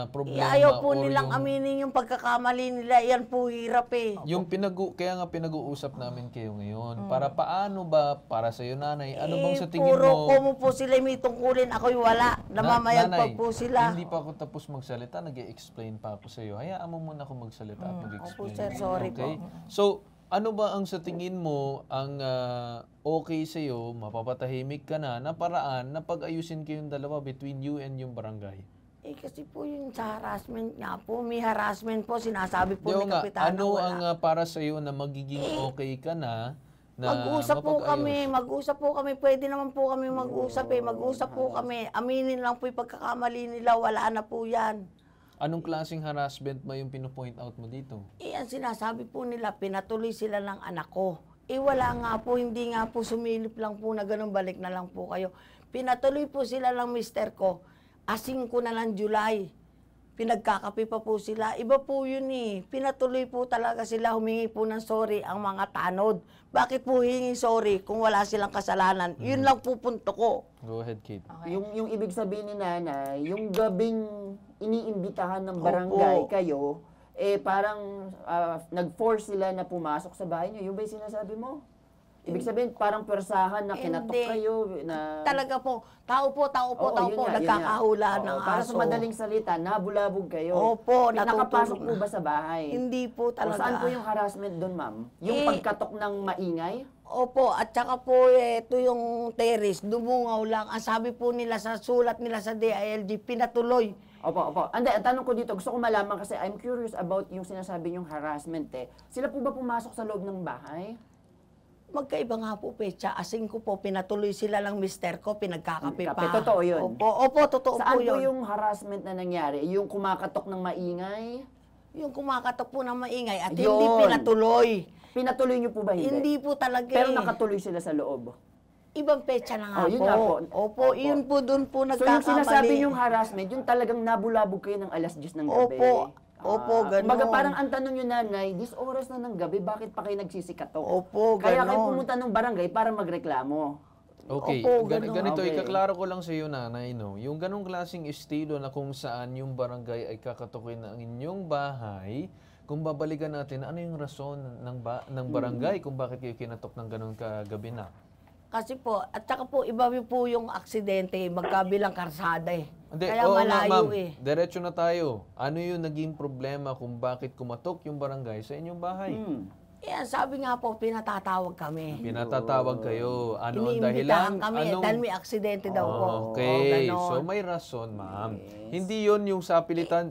problema. Ayaw po or nilang yung- aminin yung pagkakamali nila. Yan po hirap eh. Yung kaya nga pinag-uusap namin kayo ngayon. Para paano ba, para sa'yo nanay, ano bang sa tingin Puro mo? kumo po sila may tungkulin. Ako'y wala. Namamayagpag po sila. Hindi pa ako tapos magsalita, nag-i-explain pa ako sa'yo. Hayaan mo muna ako magsalita at mag-explain. Opo, sir, sorry okay? po. So, ano ba ang sa tingin mo ang okay sa'yo, mapapatahimik ka na paraan na pag-ayusin kayong dalawa between you and yung barangay? Eh kasi po yung sa harassment nga po. May harassment po. Sinasabi po Diyo ni nga, Kapitana ano wala. ang para sa'yo na magiging okay ka na Mag-usap po mapag-ayos? kami, mag-usap po kami. Pwede naman po kami mag-usap eh. Mag-usap po kami. Aminin lang po yung pagkakamali nila. Wala na po yan. Anong klaseng harassment ba yung pino-point out mo dito? Eh, ang sinasabi po nila, pinatuloy sila ng anak ko. Eh, wala nga po, hindi nga po sumilip lang po na ganun, balik na lang po kayo. Pinatuloy po sila ng mister ko, asing ko na lang July. Pinagkakape pa po sila. Iba po yun eh. Pinatuloy po talaga sila, humingi po ng sorry ang mga tanod. Bakit po hingi sorry kung wala silang kasalanan? Yun lang po punto ko. Go ahead, Kate. Yung ibig sabihin ni nanay, yung gabing iniimbitahan ng barangay Opo. kayo, eh parang nag-force sila na pumasok sa bahay niyo. Yung ba yung sinasabi mo? Ibig sabihin, parang persahan na kinatok Hindi. kayo. Na... Talaga po, tao po, Oo, yun nga, yun nga. nagkakahula Oo, ng para aso. sa madaling salita, nabulabog kayo. Opo, Nakapasok natutulog po na. ba sa bahay? Hindi po O talaga. saan po yung harassment doon, ma'am? Yung Eh, pagkatok ng maingay? Opo, at saka po ito yung terrace, dumungaw lang. Ang sabi po nila sa sulat nila sa DILG, pinatuloy. Opo, opo. Andi, ang tanong ko dito, gusto ko malaman kasi I'm curious about yung sinasabi yung harassment eh. Sila po ba pumasok sa loob ng bahay? Magkaiba nga po, Pecha. Asing ko po, pinatuloy sila lang mister ko, pinagkakape pa. Kape, totoo yun. Opo, totoo Saan po po yun. yung harassment na nangyari? Yung kumakatok ng maingay? Yung kumakatok po ng maingay at Yun. hindi pinatuloy. Pinatuloy niyo po ba hindi? Hindi po talaga Pero eh. nakatuloy sila sa loob. Ibang pecha na nga Oh, yun po. nga po. Opo, Opo. yun po doon po So yung nagkakamali. sinasabi yung harassment, yung talagang nabulabog kayo ng alas 10 ng gabi. Opo. Opo, ganun. Kumbaga parang ang tanong yung nanay, this oras na ng gabi, bakit pa kayo nagsisikato? Opo, Kaya kayo ganun. pumunta ng barangay para magreklamo. Okay, Opo, ganun. ganito, Okay. ikaklaro ko lang sa iyo, nanay, no? Yung ganong klaseng estilo na kung saan yung barangay ay kakatukin ng inyong bahay, kung babalikan natin, ano yung rason ng barangay kung bakit kayo kinatok ng ganong kagabi na? Kasi po, at saka po, iba po yung aksidente, magkabilang karsada eh. Hindi, Kaya oo nga, malayo ma'am. eh. Diretso na tayo. Ano yung naging problema kung bakit kumatok yung barangay sa inyong bahay? Yan, sabi nga po, pinatatawag kami. Pinatatawag kayo. Ano ang dahilan? Iniimbitahan kami dahil may aksidente daw po. Okay, Oo, so ganon. may rason, ma'am. Hindi yon yung sapilitan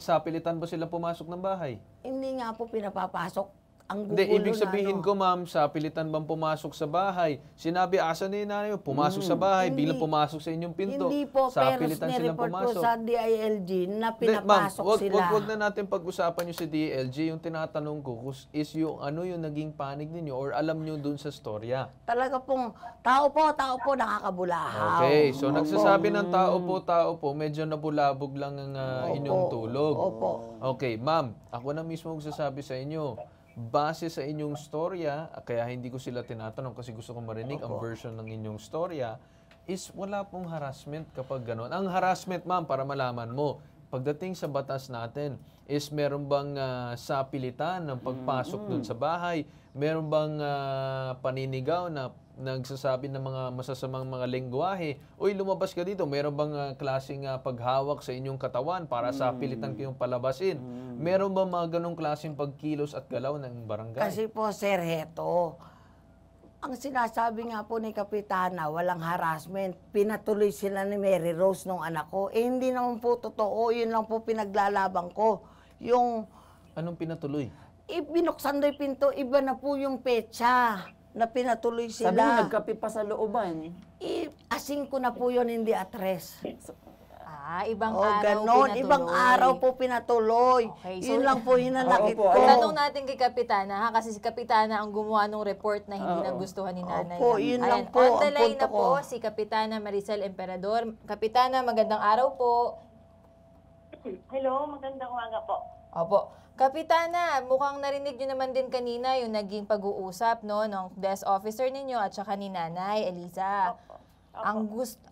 ba sila pumasok ng bahay? Hindi nga po pinapapasok. Ang Hindi, gugulo ibig na sabihin ano. ko, ma'am, sapilitan bang pumasok sa bahay? Sinabi, asa na yun, nanay mo? Pumasok sa bahay, Hindi. bilang pumasok sa inyong pinto. Hindi po, pero sapilitan silang nireport po pumasok. sa DILG na Hindi, pinapasok ma'am, sila. wag na natin pag-usapan yung si DLG. Yung tinatanong ko is yung ano yung naging panig ninyo or alam nyo dun sa storya. Talaga pong, tao po, nakakabulahaw. Okay, so Opo. nagsasabi ng tao po, medyo nabulabog lang ang inyong tulog. Opo. Okay, ma'am, ako na mismo magsasabi sa inyo. base sa inyong storya, kaya hindi ko sila tinatanong kasi gusto ko marinig ang version ng inyong storya, is wala pong harassment kapag gano'n. Ang harassment, ma'am, para malaman mo, pagdating sa batas natin, is meron bang sapilitan ng pagpasok dun sa bahay? Meron bang paninigaw na nagsasabi ng mga masasamang mga lengguwahe? Uy, lumabas ka dito. Meron bang klaseng paghawak sa inyong katawan para sapilitan kayong palabasin? Meron bang mga ganong klaseng pagkilos at galaw ng barangay? Kasi po, sir, heto, ang sinasabi nga po ni Kapitana, walang harassment. Pinatuloy sila ni Mary Rose nung anak ko. Eh, hindi naman po totoo. Yun lang po pinaglalaban ko. Yung, Anong pinatuloy? binuksan do'y pinto, iba na po yung petsa na pinatuloy sila. Sabi mo, nagkape pa sa looban. Asing ko na po yun, hindi atres. Ibang Oh, araw ganon. pinatuloy. Ibang araw po pinatuloy. Okay, so- Yun lang po hinanakit Oo po, ko. Tanong natin kay Kapitana, ha? Kasi si Kapitana ang gumawa ng report na hindi Oo. nagustuhan ni Nanay. Opo, yun lang po On the ang line punto na po ko. si Kapitana Maricel Emperador. Kapitana, magandang araw po. Hello, magandang umaga po. Opo. Kapitana, mukhang narinig nyo naman din kanina yung naging pag-uusap ng desk officer ninyo at saka ni Nanay Eliza.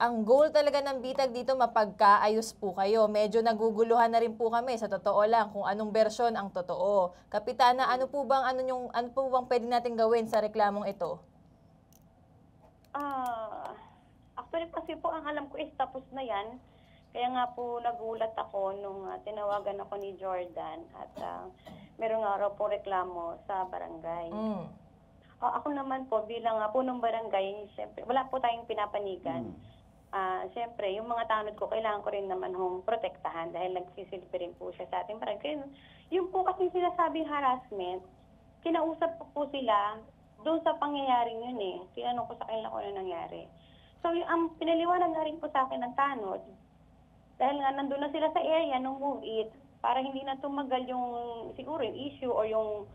Ang goal talaga ng bitag dito, mapagkaayos po kayo. Medyo naguguluhan na rin po kami, sa totoo lang, kung anong bersyon ang totoo. Kapitana, ano po bang pwede natin gawin sa reklamong ito? Actually kasi po ang alam ko is tapos na yan. Kaya nga po nagulat ako nung tinawagan ako ni Jordan at meron nga raw po reklamo sa barangay. Ako naman po bilang punong barangay, siyempre, wala po tayong pinapanigan. Siyempre, yung mga tanod ko, kailangan ko rin naman hong protektahan dahil nagsisilbi rin po siya sa ating barangay. Yung po kasi sinasabing harassment, kinausap ko po sila doon sa pangyayaring yun eh. Tinanong ko sa kanila kung ano nangyari. So, ang pinaliwanag na rin po sa akin ng tanod, dahil nga nandun na sila sa area nung move it, para hindi na tumagal yung siguro yung issue or yung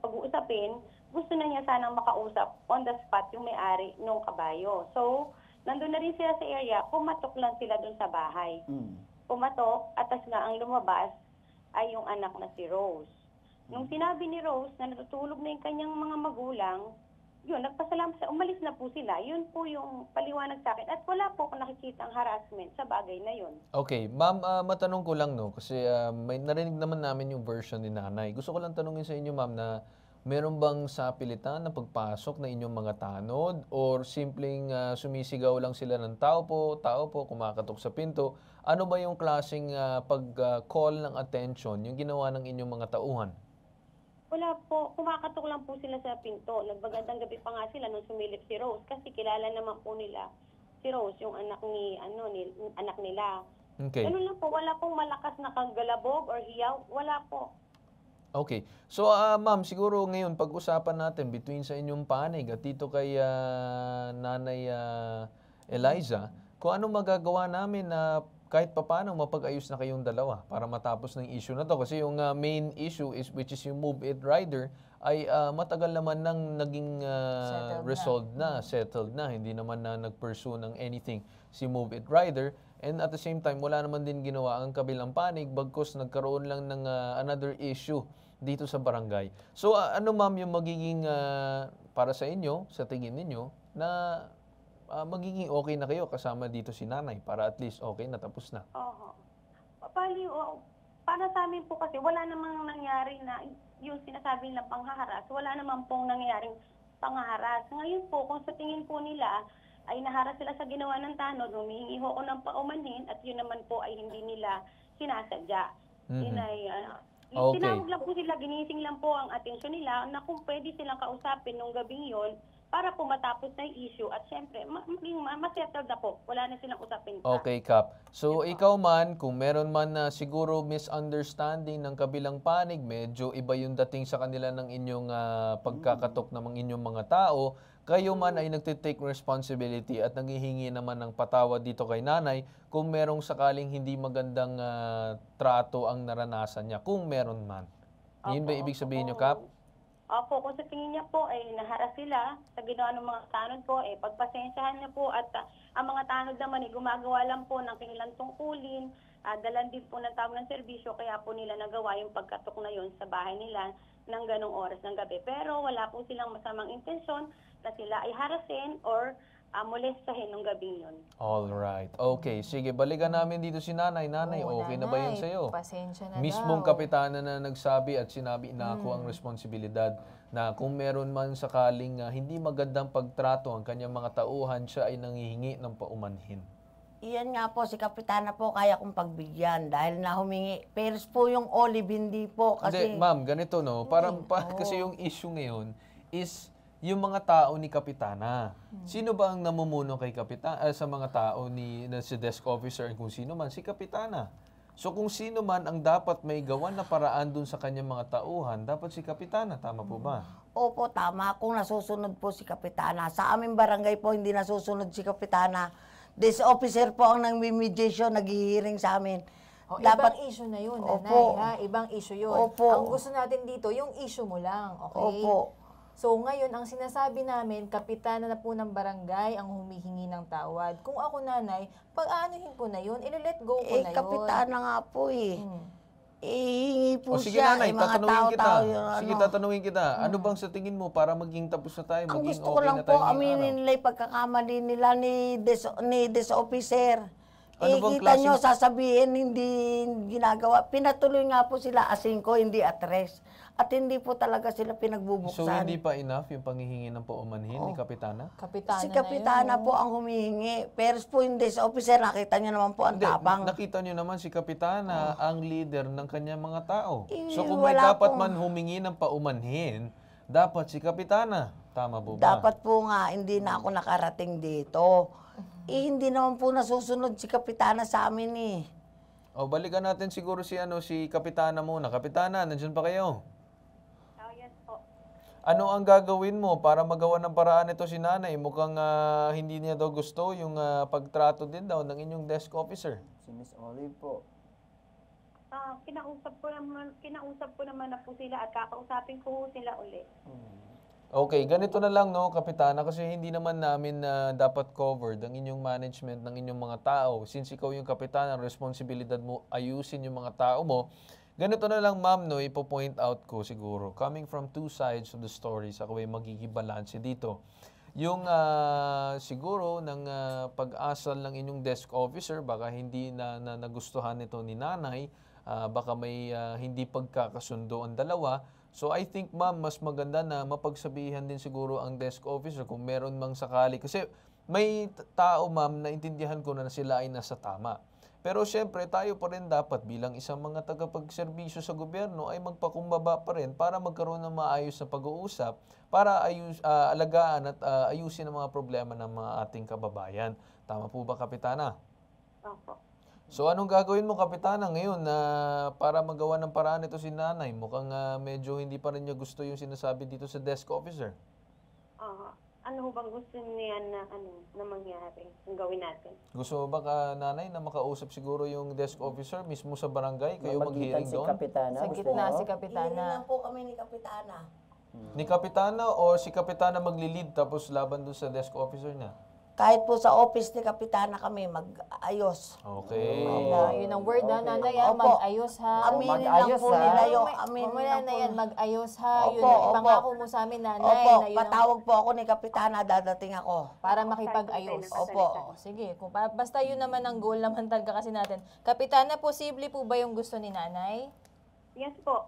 pag-uusapin, gusto na niya sanang makausap on the spot yung may-ari nung kabayo. So, nandun na rin sila sa area, pumatok lang sila dun sa bahay. Pumatok, atas nga ang lumabas ay yung anak na si Rose. Nung sinabi ni Rose na natutulog na yung kanyang mga magulang, yun, nagpasalamat sa umalis na po sila. Yun po yung paliwanag sa akin. At wala po akong nakikita ang harassment sa bagay na yun. Okay, ma'am, matanong ko lang, no, kasi may narinig naman namin yung version ni Nanay. Gusto ko lang tanungin sa inyo, ma'am, na meron bang sapilitan na pagpasok na inyong mga tanod or simpleng sumisigaw lang sila ng tao po, kumakatok sa pinto? Ano ba yung klaseng pag-call ng attention, yung ginawa ng inyong mga tauhan? Wala po, kumakatok lang po sila sa pinto. Nagbagandang gabi pa nga sila nung sumilip si Rose kasi kilala naman po nila si Rose, yung anak anak nila. Okay. Ganun lang po, wala pong malakas na kaggalabog or hiyaw, wala po. Okay. So, ma'am, siguro ngayon pag-usapan natin between sa inyong panig at dito kay Nanay Eliza, kung ano magagawa namin na kahit papaano mapag-ayos na kayong dalawa para matapos ng issue na to. Kasi yung main issue is which is yung Move It Rider ay matagal naman nang naging settled na. Hindi naman na nag-pursue ng anything si Move It Rider. And at the same time, wala naman din ginawa ang kabilang panig bagkus nagkaroon lang ng another issue dito sa barangay. So ano ma'am yung magiging para sa inyo, sa tingin ninyo, na magiging okay na kayo kasama dito si Nanay para at least okay na, tapos na? Para sa amin po kasi wala namang nangyari na yung sinasabi nilang panghaharas. Wala naman pong nangyaring panghaharas. Ngayon po, kung sa tingin po nila ay naharas sila sa ginawa ng tanod, humihingi ho ako ng paumanhin at yun naman po ay hindi nila sinasadya. Yun ay, Okay. tinawag lang po sila, ginising lang po ang atensyon nila na kung pwede silang kausapin nung gabing yon para po matapos na yung issue at syempre, maging masettled na po. Wala na silang usapin pa. Okay, Kap. So, ikaw man, kung meron man na siguro misunderstanding ng kabilang panig, medyo iba yung dating sa kanila ng inyong pagkakatok ng inyong mga tao, kayo man ay nagtitake responsibility at nanghihingi naman ng patawad dito kay Nanay kung merong sakaling hindi magandang trato ang naranasan niya, kung meron man. Yun ba ibig sabihin nyo, Kap? Opo, kung sa tingin niya po ay naharas sila sa ginawa ng mga tanod ko, pagpasensyahan niya po at ang mga tanod naman ay gumagawa lang po ng kanilang tungkulin dalan din po ng tao ng serbisyo, kaya po nila nagawa yung pagkatok na yun sa bahay nila ng ganong oras ng gabi. Pero wala po silang masamang intensyon na sila ay harasin or molestahin ng gabing yun. Alright. Okay, sige, balikan namin dito si Nanay. Nanay, Oo, okay na ba yan nanay, sa'yo? pasensya na Mismong daw. kapitana na nagsabi at sinabi na ako ang responsibilidad na kung meron man sakaling hindi magandang pagtrato ang kanyang mga tauhan, siya ay nangihingi ng paumanhin. Iyan nga po, si Kapitana po kaya kong pagbigyan dahil na humingi. Pero po yung olive, hindi po. Kasi Hindi, ma'am, ganito no, parang kasi yung issue ngayon is yung mga tao ni Kapitana. Sino ba ang namumuno kay Kapitana sa mga tao na si desk officer kung sino man si Kapitana? So kung sino man ang dapat may gawan na paraan dun sa kanyang mga tauhan, dapat si Kapitana, tama po ba? opo, tama. Kung nasusunod po si Kapitana. Sa aming barangay po, hindi nasusunod si Kapitana. This officer po ang nag-mediation, naghihiring sa amin. Oh, ibang issue na yun, nanay, Opo. ha? Ibang issue yun. Opo. Ang gusto natin dito, yung issue mo lang, okay? Opo. So ngayon, ang sinasabi namin, kapitana na po ng barangay ang humihingi ng tawad. Kung ako, nanay, pag-aanuhin ko na yun, let go ko na yun. Kapitana nga po eh. Hihingi po O sige siya. nanay, mga tatanungin kita. tao-tao yun, Sige, tatanungin kita. Ano bang sa tingin mo para maging tapos na tayo, Ang maging gusto ko okay lang na po, tayo ngayong aminin araw? nila yung pagkakamali nila ni des officer. Ano bang Kita klaseng- nyo, sasabihin, hindi ginagawa. Pinatuloy nga po sila as 5, hindi at 3. At hindi po talaga sila So pinagbubuksan. hindi pa enough yung panghihingi ng paumanhin ni Kapitana? Kapitana Si na Kapitana yun, po ang humihingi. Pero po hindi sa officer, nakita nyo naman po ang Hindi, tapang. nakita nyo naman si Kapitana ang leader ng kanyang mga tao. Eh, So kung may wala dapat pong- man humingi ng paumanhin, dapat si Kapitana. Tama po ba? Dapat po nga, hindi na ako nakarating dito. Hindi naman po nasusunod si Kapitana sa amin eh. O balikan natin siguro si Kapitana muna. Kapitana, nandiyan pa kayo? Yes po. Ano ang gagawin mo para magawa ng paraan ito si Nanay? Mukhang hindi niya daw gusto yung pagtrato din daw ng inyong desk officer. Si Miss Olive po. Kinausap ko naman na po sila at kakausapin ko sila uli. Okay, ganito na lang no, Kapitana, kasi hindi naman namin dapat covered ang inyong management ng inyong mga tao. Since ikaw yung Kapitana, ang responsibilidad mo ayusin yung mga tao mo. Ganito na lang, ma'am, no, ipo-point out ko siguro. Coming from two sides of the story, sa kaway magkikibalanse dito. Yung siguro ng pag-asal ng inyong desk officer, baka hindi na nagustuhan nito ni Nanay, baka may hindi pagkakasundo ang dalawa. So I think, ma'am, mas maganda na mapagsabihan din siguro ang desk officer kung meron mang sakali. Kasi may tao, ma'am, na intindihan ko na sila ay nasa tama. Pero syempre, tayo pa rin dapat bilang isang mga tagapagserbisyo sa gobyerno ay magpakumbaba pa rin para magkaroon ng maayos na pag-uusap para alagaan at ayusin ang mga problema ng mga ating kababayan. Tama po ba, Kapitana? Opo. So anong gagawin mo, Kapitana, ngayon na para magawa ng paraan ito si Nanay? Mukhang medyo hindi pa rin niya gusto yung sinasabi dito sa desk officer. Ano bang gusto niya na mangyari, ang gawin natin? Gusto mo ba, Nanay, na makausap siguro yung desk officer mismo sa barangay? Kayo Mamagitan mag-hearing si doon? Kapitana. Sa gusto gitna mo? si Kapitana. Hihiringan po kami ni Kapitana. Ni Kapitana o si Kapitana magli-lead tapos laban doon sa desk officer niya? Kahit po sa office ni Kapitana kami mag-ayos. Okay. Yun ang word, ha, nanay, ha? Opo. Mag-ayos, ha? Aminin lang mag-ayos, po ha? nila yung Mamaya na yan, mag-ayos, ha? Yun Opo, ang opo. ipangako mo sa amin, nanay. Opo, na yun ang- patawag po ako ni Kapitana, dadating ako. para makipag-ayos. Opo. Sige, basta yun naman ang goal naman talaga kasi natin. Kapitana, posible po ba yung gusto ni nanay? Yes po.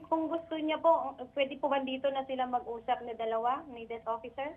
Kung gusto niya po, pwede po ba dito na sila mag-usap na dalawa, ni desk officer?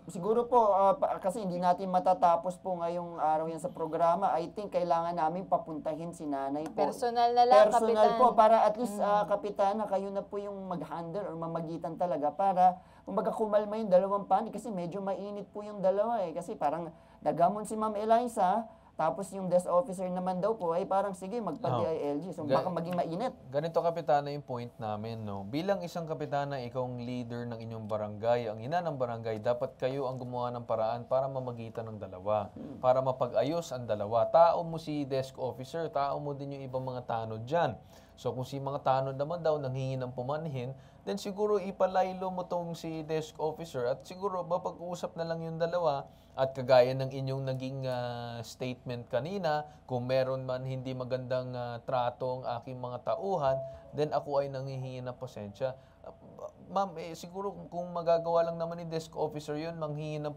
Siguro po, kasi hindi natin matatapos po ngayong araw yan sa programa. I think kailangan namin papuntahin si Nanay po. Personal na lang, Personal Kapitan. po, para at least, Kapitana, kayo na po yung mag-handle or mamagitan talaga para kumbaga kumalma yung dalawang panig kasi medyo mainit po yung dalawa eh. Kasi parang nagamon si Ma'am Eliza, tapos yung desk officer naman daw po ay parang sige, magpa-DILG. So baka maging mainit. Ganito, Kapitana, yung point namin, no? Bilang isang Kapitana, ikaw ang leader ng inyong barangay, ang ina ng barangay, dapat kayo ang gumawa ng paraan para mamagitan ng dalawa, para mapag-ayos ang dalawa. Tao mo si desk officer, tao mo din yung ibang mga tanod dyan. So kung si mga tanod naman daw nanghingi ng pumanhin, then siguro ipalaylo mo tong si desk officer at siguro mapag-uusap na lang yung dalawa at kagaya ng inyong naging statement kanina, kung meron man hindi magandang trato ang aking mga tauhan, then ako ay nanghihingi ng pasensya. Ma'am, siguro kung magagawa lang naman ni desk officer yun, manghingi ng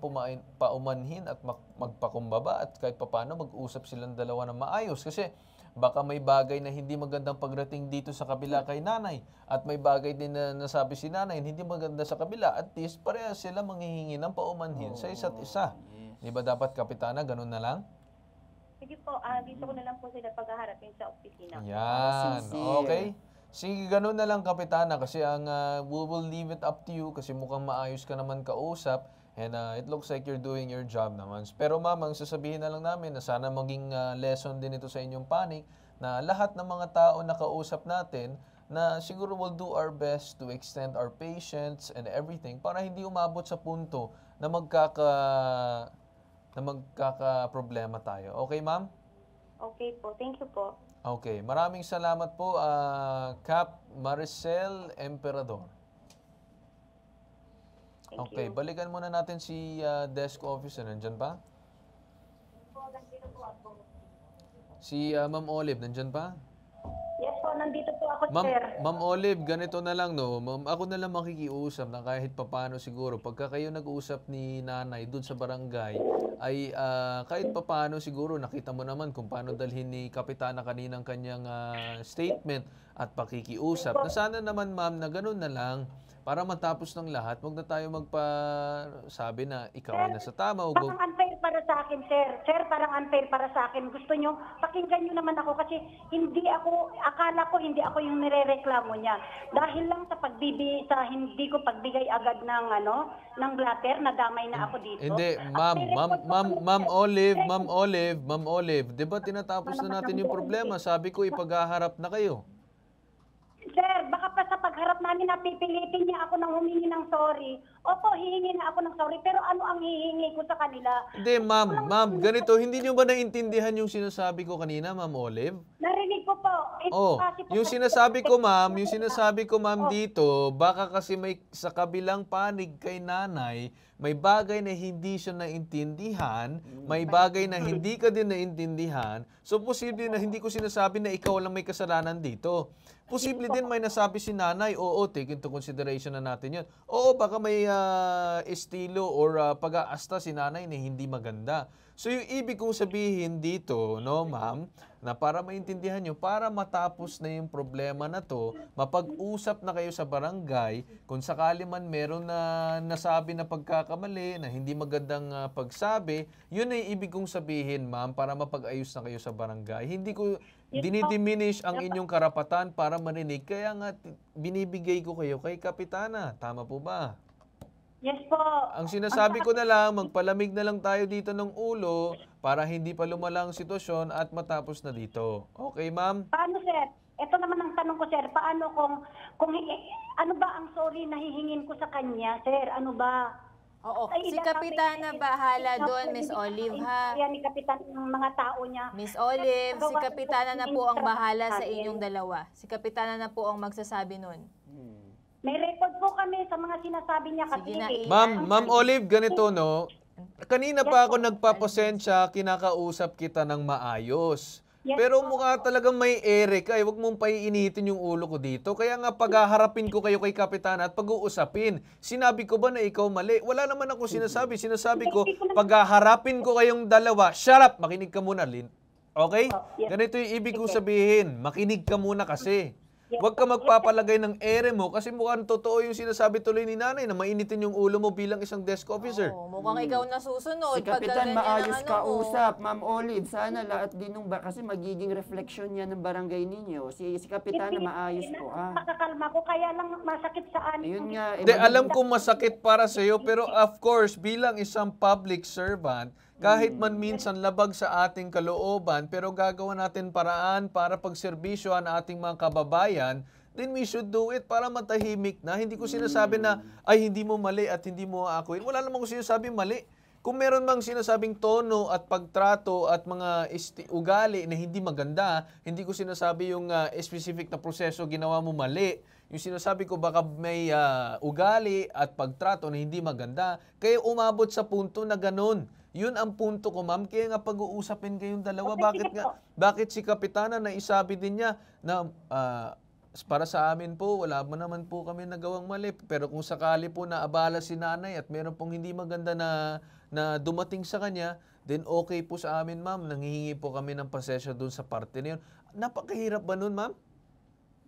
paumanhin at magpakumbaba at kahit papano mag-usap silang dalawa na maayos. Kasi baka may bagay na hindi magandang pagrating dito sa kabila kay nanay at may bagay din na nasabi si nanay hindi maganda sa kabila. At least parehas sila manghihingi ng paumanhin sa isa't isa. Di ba dapat, Kapitana, ganun na lang? Sige po, dito ko na lang po sila paghaharapin sa opisina. Yan. sincere. Okay. Sige, ganun na lang, Kapitana, kasi we will leave it up to you kasi mukhang maayos ka naman kausap and it looks like you're doing your job naman. Pero ma'am, ang sasabihin na lang namin na sana maging lesson din ito sa inyong panic na lahat ng mga tao na kausap natin na siguro we'll do our best to extend our patience and everything para hindi umabot sa punto na magkaka-problema tayo. Okay, ma'am? Okay po, thank you po. Okay, maraming salamat po, Cap Maricel Emperador. Thank Okay, you. balikan muna natin si desk officer. Nandyan ba? Si Ma'am Olive, nandyan ba? Yes po, nandito po ako, Ma'am, sir. Ma'am Olive, ganito na lang, no? Ma'am, ako na lang makikiusap na kahit papano siguro. Pagka kayo nag-usap ni nanay dun sa barangay, ay kahit papano siguro nakita mo naman kung paano dalhin ni Kapitana kaninang kanyang statement at pakikiusap. Na sana naman, ma'am, na ganun na lang para matapos ng lahat. Huwag na tayo magpa-sabi na ikaw ay nasa tama. Parang unfair para sa akin, sir. Sir, parang unfair para sa akin. Gusto nyo, pakinggan nyo naman ako kasi akala ko hindi ako yung nirereklamo niya. Dahil lang sa hindi ko pagbigay agad ng blatter, nadamay na ako dito. Hindi, Ma'am Olive, 'di ba tinatapos na natin yung problema? Sabi ko ipaghaharap na kayo. Sir, baka pa sa pagharap namin napipilitin niya ako nang humingi ng sorry. Opo, hihingi na ako ng sorry, pero ano ang hihingi ko sa kanila? Hindi, ma'am, ganito, hindi nyo ba naintindihan yung sinasabi ko kanina, Ma'am Olive? Narinig ko po. Yung sinasabi ko, ma'am, dito, baka kasi may sa kabilang panig kay nanay, may bagay na hindi siya naintindihan, may bagay na hindi ka din naintindihan, so posible na hindi ko sinasabi na ikaw lang may kasalanan dito. Posible din may nasabi si nanay, oo, take into consideration na natin yun. Oo, baka may estilo or pag-aasta si nanay na hindi maganda. So yung ibig kong sabihin dito, no ma'am, na para maintindihan nyo, para matapos na yung problema na to, mapag-usap na kayo sa barangay, kung sakali man meron na nasabi na pagkakamali, na hindi magandang pagsabi, yun ay ibig kong sabihin, ma'am, para mapag-ayos na kayo sa barangay. Hindi ko dinidiminish ang inyong karapatan para marinig, kaya nga binibigay ko kayo kay Kapitana. Tama po ba? Yes po. Ang sinasabi ko na lang, magpalamig na lang tayo dito ng ulo para hindi pa lumala ang sitwasyon at matapos na dito. Okay, ma'am? Paano, sir? Ito naman ang tanong ko, sir. Paano kung ano ba ang sorry na hihingin ko sa kanya, sir? Ano ba? Oo, Ay, si ilan Kapitana pa- bahala doon, Miss Olive, ha? Kaya ni Kapitan ng mga tao niya. Miss Olive, si Kapitana na po ang bahala sa inyong dalawa. Si Kapitana na po ang magsasabi nun. May record po kami sa mga sinasabi niya kasi. Sige na, Ma'am Olive, ganito, no? Kanina pa ako nagpapasensya, kinakausap kita ng maayos. Yes, Pero mukha talagang may ere ka. Huwag mong paiinitin yung ulo ko dito. Kaya nga paghaharapin ko kayo kay Kapitana at pag-uusapin. Sinabi ko ba na ikaw mali? Wala naman ako sinasabi. Sinasabi ko, paghaharapin ko kayong dalawa. Shut up! Makinig ka muna, Lynn. Okay? Yes. Ganito yung ibig kong sabihin. Makinig ka muna kasi. Huwag ka magpapalagay ng ere mo kasi mukhang totoo yung sinasabi tuloy ni nanay na mainitin yung ulo mo bilang isang desk officer. Oo, mukhang ikaw nasusunod. Si pagka Kapitan ganyan ang maayos ano mo. kausap, Ma'am Olive. Sana lahat din kasi magiging reflection yan ng barangay ninyo. Si Kapitan na maayos po, Makakalma ko, kaya lang masakit sa amin. Ayun nga. Hindi, alam kong masakit para sa iyo, pero of course, bilang isang public servant, kahit man minsan labag sa ating kalooban, pero gagawa natin paraan para pagserbisyo ang ating mga kababayan, then we should do it para matahimik na. Hindi ko sinasabi na, ay hindi mo mali at hindi mo aakuin. Wala naman ko sinasabi mali. kung meron mang sinasabing tono at pagtrato at mga ugali na hindi maganda, hindi ko sinasabi yung specific na proseso ginawa mo mali. Yung sinasabi ko baka may ugali at pagtrato na hindi maganda, kaya umabot sa punto na ganun. Yun ang punto ko, ma'am. Kaya nga pag-uusapin kayong dalawa. Bakit si Kapitana na isabi din niya na para sa amin po, wala mo naman po kami nagawang mali. Pero kung sakali po na abala si nanay at meron pong hindi maganda na dumating sa kanya, then okay po sa amin, ma'am. Nanghihingi po kami ng pasensya doon sa parte na yun. Napakahirap ba nun, ma'am?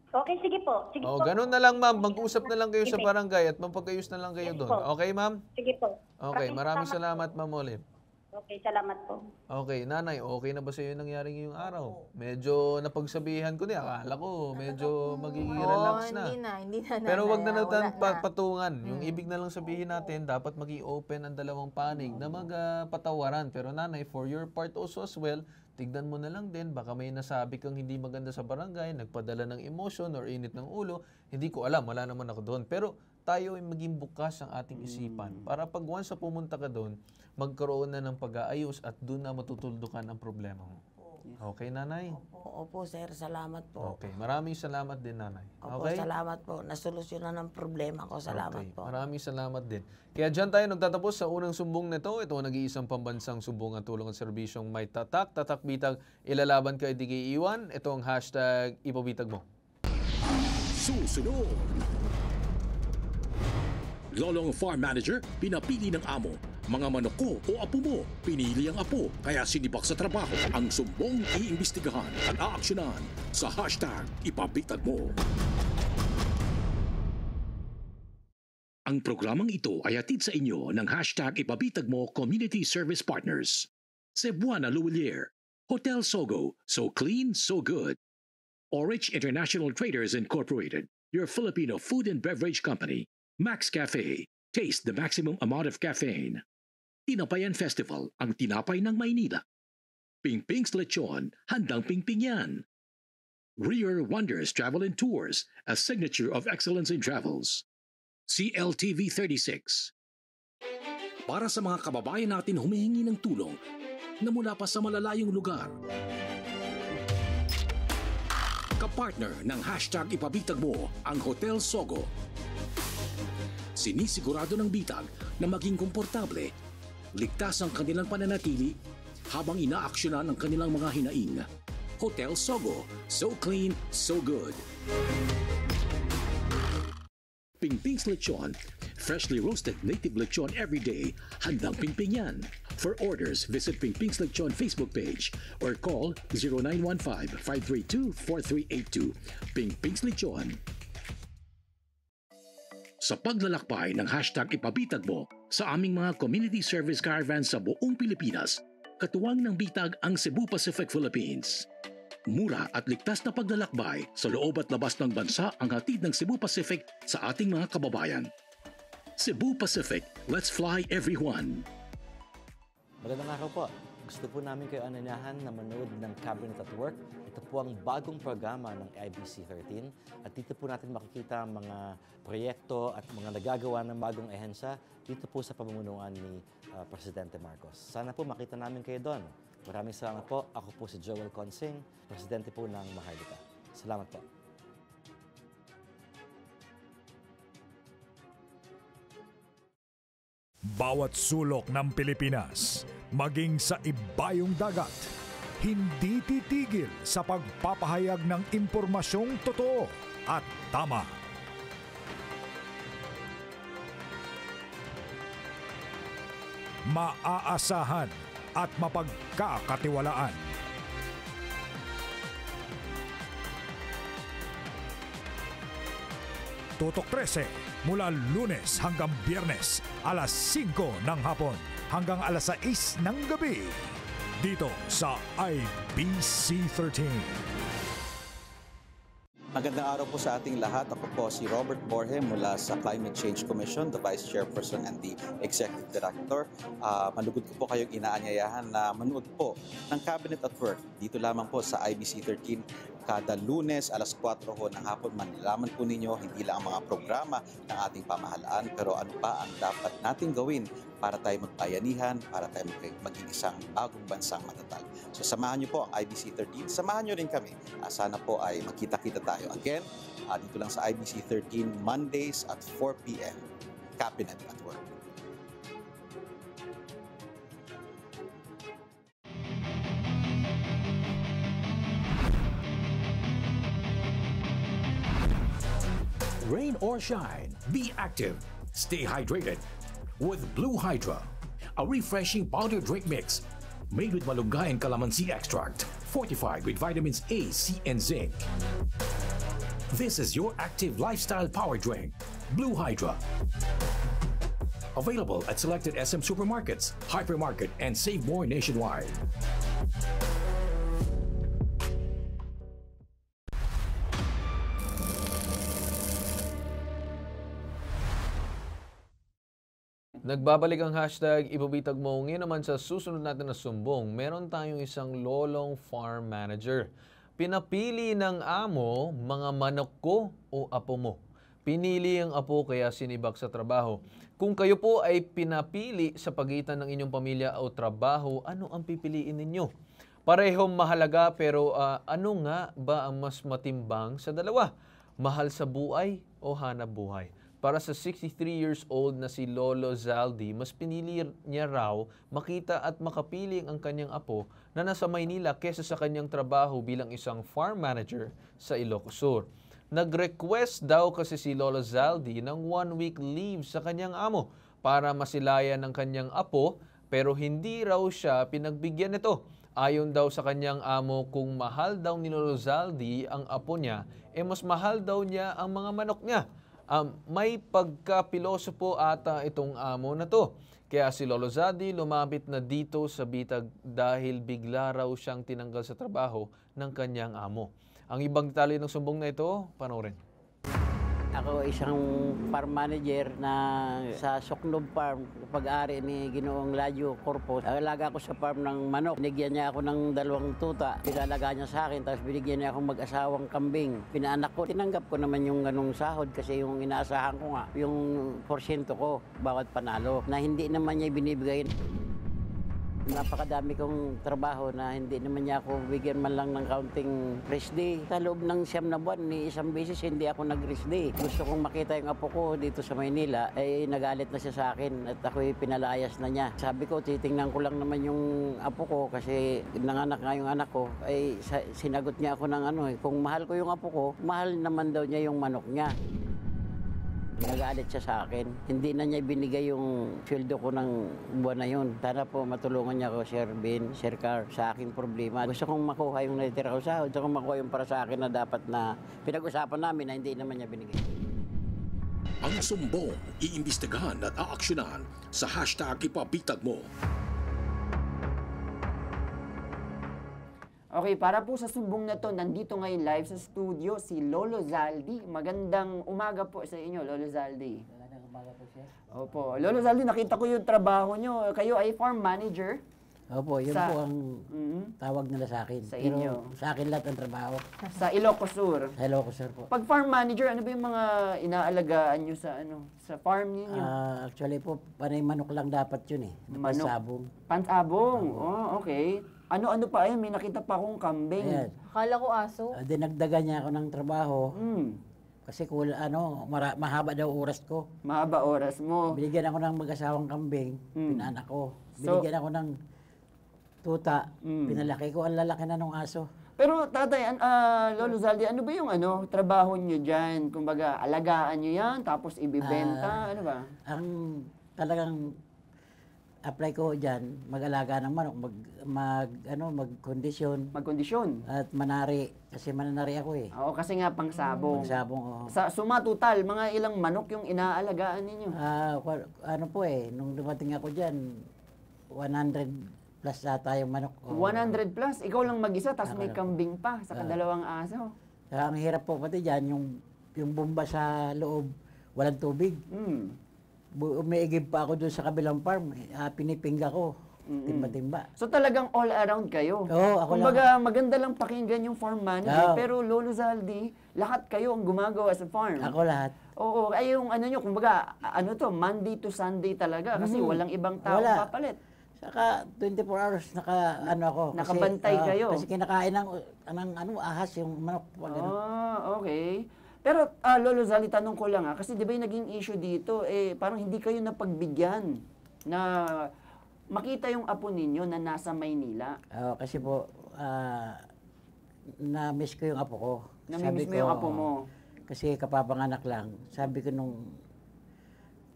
Okay, sige po. Sige po. Ganun na lang, ma'am. Mag-usap na lang kayo sa barangay at mapagayos na lang kayo doon. Okay, ma'am? Sige po. Okay, maraming salamat, Ma'am Olive. Okay, salamat po. Okay, nanay, okay na ba sa iyo nangyari ngayong araw? Medyo napagsabihan ko din. Akala ko medyo magiging relax na. Hindi na. Pero wag na natin wala na. patungan. Yung ibig na lang sabihin natin, dapat maging open ang dalawang panig na magpatawaran. Pero nanay, for your part also as well, tignan mo na lang din, baka may nasabi kang hindi maganda sa barangay, nagpadala ng emotion or init ng ulo. Hindi ko alam, wala naman ako doon. Pero tayo ay maging bukas ang ating isipan para pag once na pumunta ka doon, magkaroon na ng pag-aayos at doon na matutuldukan ang problema mo. Okay, nanay? Opo, sir. Salamat po. Okay, maraming salamat din, nanay. Opo, Okay? salamat po. Nasolusyonan ang problema ko. Salamat Okay, po. maraming salamat din. Kaya dyan tayo nagtatapos sa unang sumbong nito. Ito ang nag-iisang pambansang sumbong at tulong at serbisyong may tatak, bitag, ilalaban ka, di kayo iwan. Ito ang hashtag ipabitag mo. Susunod. Lolong farm manager, pinapili ng amo. Mga manok ko o apo mo, pinili ang apo. Kaya sinibak sa trabaho. Ang sumbong iimbestigahan at aaksyonan sa hashtag ipabitag mo. Ang programang ito ay hatid sa inyo ng hashtag ipabitag mo Community Service Partners. Cebuana Luwilier, Hotel Sogo, so clean, so good. Orich International Traders Incorporated, your Filipino food and beverage company. Max Cafe, taste the maximum amount of caffeine. Tinapayan Festival, ang tinapay ng Maynila. Pingping's Lechon, handang pingping yan. Rear Wonders Travel and Tours, a signature of excellence in travels. CLTV 36. Para sa mga kababayan natin humihingi ng tulong na mula pa sa malalayong lugar. Kapartner ng hashtag ipabitag mo ang Hotel Sogo. Sinisigurado ng bitag na maging komportable, ligtas ang kanilang pananatili habang inaaksyonan ang kanilang mga hinaing. Hotel Sogo, so clean, so good. Pingping's Lechon, freshly roasted native lechon every day, handang pingping yan. For orders, visit Pingping's Lechon Facebook page or call 0915-532-4382. Pingping's Lechon. Sa paglalakbay ng hashtag ipabitag mo sa aming mga community service caravans sa buong Pilipinas, katuwang ng bitag ang Cebu Pacific Philippines. Mura at ligtas na paglalakbay sa loob at labas ng bansa ang hatid ng Cebu Pacific sa ating mga kababayan. Cebu Pacific, let's fly everyone! Magandang araw po. Gusto po namin kayo ananyahan na manood ng Cabinet at Work. Ito po ang bagong programa ng IBC 13 at dito po natin makikita ang mga proyekto at mga nagagawa ng bagong ehensya dito po sa pamumunuan ni Presidente Marcos. Sana po makita namin kayo doon. Maraming salamat po. Ako po si Joel Consing, Presidente po ng Maharlika. Salamat po. Bawat sulok ng Pilipinas, maging sa ibayong dagat, hindi titigil sa pagpapahayag ng impormasyong totoo at tama. Maaasahan at mapagkakatiwalaan. Tutok 13 mula Lunes hanggang Biyernes, alas 5 ng hapon hanggang alas 6 ng gabi. Dito sa IBC 13. Magandang araw po sa ating lahat. Ako po si Robert Borge mula sa Climate Change Commission, the Vice Chairperson and the Executive Director. Malugod ko po kayong inaanyayahan na manood po ng Cabinet at Work dito lamang po sa IBC 13 kada Lunes, alas 4 ho ng hapon, manlalaman po ninyo hindi lang ang mga programa ng ating pamahalaan, pero ano pa ang dapat nating gawin para tayo magbayanihan, para tayo maging isang bagong bansang matatag. So samahan niyo po ang IBC 13, samahan niyo rin kami. Sana po ay magkita-kita tayo again dito lang sa IBC 13 Mondays at 4 p.m. Cabinet at Work. Rain or shine, be active. Stay hydrated with Blue Hydra, a refreshing powder drink mix made with malunggay and calamansi extract, fortified with vitamins A, C, and zinc. This is your active lifestyle power drink, Blue Hydra. Available at selected SM supermarkets, hypermarket, and Save More nationwide. Nagbabalik ang hashtag Ibabitag Mo. Ngayon naman sa susunod natin na sumbong, meron tayong isang lolong farm manager. Pinapili ng amo, mga manok ko o apo mo. Pinili ang apo kaya sinibak sa trabaho. Kung kayo po ay pinapili sa pagitan ng inyong pamilya o trabaho, ano ang pipiliin ninyo? Parehong mahalaga pero ano nga ba ang mas matimbang sa dalawa? Mahal sa buhay o hanap buhay? Para sa 63 years old na si Lolo Zaldi, mas pinili niya raw makita at makapiling ang kanyang apo na nasa Maynila kesa sa kanyang trabaho bilang isang farm manager sa Ilocos Sur. Nag-request daw kasi si Lolo Zaldi ng 1-week leave sa kanyang amo para masilayan ng kanyang apo, pero hindi raw siya pinagbigyan nito. Ayon daw sa kanyang amo, kung mahal daw ni Lolo Zaldi ang apo niya, mas mahal daw niya ang mga manok niya. May pagkapilosopo ata itong amo na to. Kaya si Lolo Zaldi lumapit na dito sa bitag dahil bigla raw siyang tinanggal sa trabaho ng kanyang amo. Ang ibang detalye ng sumbong na ito, panoorin. Ako isang farm manager na sa Soknob Farm, pag-ari ni Ginoong Ladyo Corpus. Alaga ko sa farm ng manok. Binigyan niya ako ng 2 tuta. Pinalaga niya sa akin, tapos binigyan niya akong mag-asawang kambing. Pinaanak ko, tinanggap ko naman yung ganong sahod kasi yung inaasahan ko nga, yung porsyento ko bawat panalo, na hindi naman niya binibigay. Napakadami kong trabaho na hindi naman niya ako bigyan man lang ng counting rest day. Sa loob ng 9 na buwan, ni isang beses hindi ako nag-rest day. Gusto kong makita yung apo ko dito sa Maynila, ay nagalit na siya sa akin at ako'y pinalayas na niya. Sabi ko, titingnan ko lang naman yung apo ko kasi nanganak nga yung anak ko. Ay sinagot niya ako ng kung mahal ko yung apo ko, mahal naman daw niya yung manok niya. Nagalit siya sa akin. Hindi na niya binigay yung sweldo ko ng buwan na yun. Sana po matulungan niya ako, Sir Ben, Sir Car, sa aking problema. Gusto kong makuha yung natitira ko sahod. Gusto kong makuha yung para sa akin na dapat na pinag-usapan namin na hindi naman niya binigay. Ang sumbong, iimbestigahan at aaksyonan sa hashtag Ipabitag Mo. Okay, para po sa sumbong na to, nandito ngayon live sa studio si Lolo Zaldi. Magandang umaga po sa inyo, Lolo Zaldi. Magandang umaga po, sir. Opo. Lolo Zaldi, nakita ko yung trabaho nyo. Kayo ay farm manager. Opo, yun po ang tawag nila sa akin. Sa inyo. Pero sa akin lahat ang trabaho. Sa Ilocos Sur. Hello ko, sir po. Pag farm manager, ano ba yung mga inaalagaan nyo sa farm ninyo? Actually po, panay manok lang dapat yun eh. Manok? Pansabong. Pansabong? Oh, okay. Ano-ano pa ayun? May nakita pa akong kambing. Ayan. Akala ko aso. Dinagdagan niya ako ng trabaho. Hmm. Kasi mahaba daw oras ko. Mahaba oras mo. Binigyan ako ng mag-asawang kambing, pinaanak ko. So- Binigyan ako ng tuta, pinalaki ko. Ang lalaki na nung aso. Pero tatay, Lolo Zaldi, ano ba yung trabaho nyo dyan? Kumbaga, alagaan nyo yan, tapos ibibenta, ano ba? Ang talagang apply ko dyan, mag-alaga ng manok, mag-kondisyon, Magkondisyon. at manari. Kasi mananari ako eh. Oo, kasi nga pangsabong. Magsabong ako. Sa sumatotal, mga ilang manok yung inaalagaan ninyo? Ano po eh, nung dumating ako dyan, 100 plus ata yung manok ko. 100 plus, ikaw lang mag-isa, tapos may kambing pa, sa kadalawang aso. Kaya ang hirap po pati dyan, yung bomba sa loob, walang tubig. Umiigib pa ako doon sa kabilang farm, pinipingga ko. timba-timba. So talagang all around kayo. Oo, ako Kumbaga, maganda lang pakinggan yung farm manager, Oo. pero Lolo Zaldi, lahat kayo ang gumagawa sa farm. Ako lahat. Oo, ay yung ano nyo, kumbaga, ano to, Monday to Sunday talaga, kasi walang ibang tao Wala. papalit. Saka 24 hours ano ako. Nakabantay kayo. Kasi kinakain ng ahas yung manok. Pag ano. Okay. Pero Lolo Zaldi, tanong ko lang kasi di ba yung naging issue dito, parang hindi kayo napagbigyan na makita yung apo ninyo na nasa Maynila. Kasi po, na-miss ko yung apo ko. Namimiss mo yung apo mo. Kasi kapapanganak lang. Sabi ko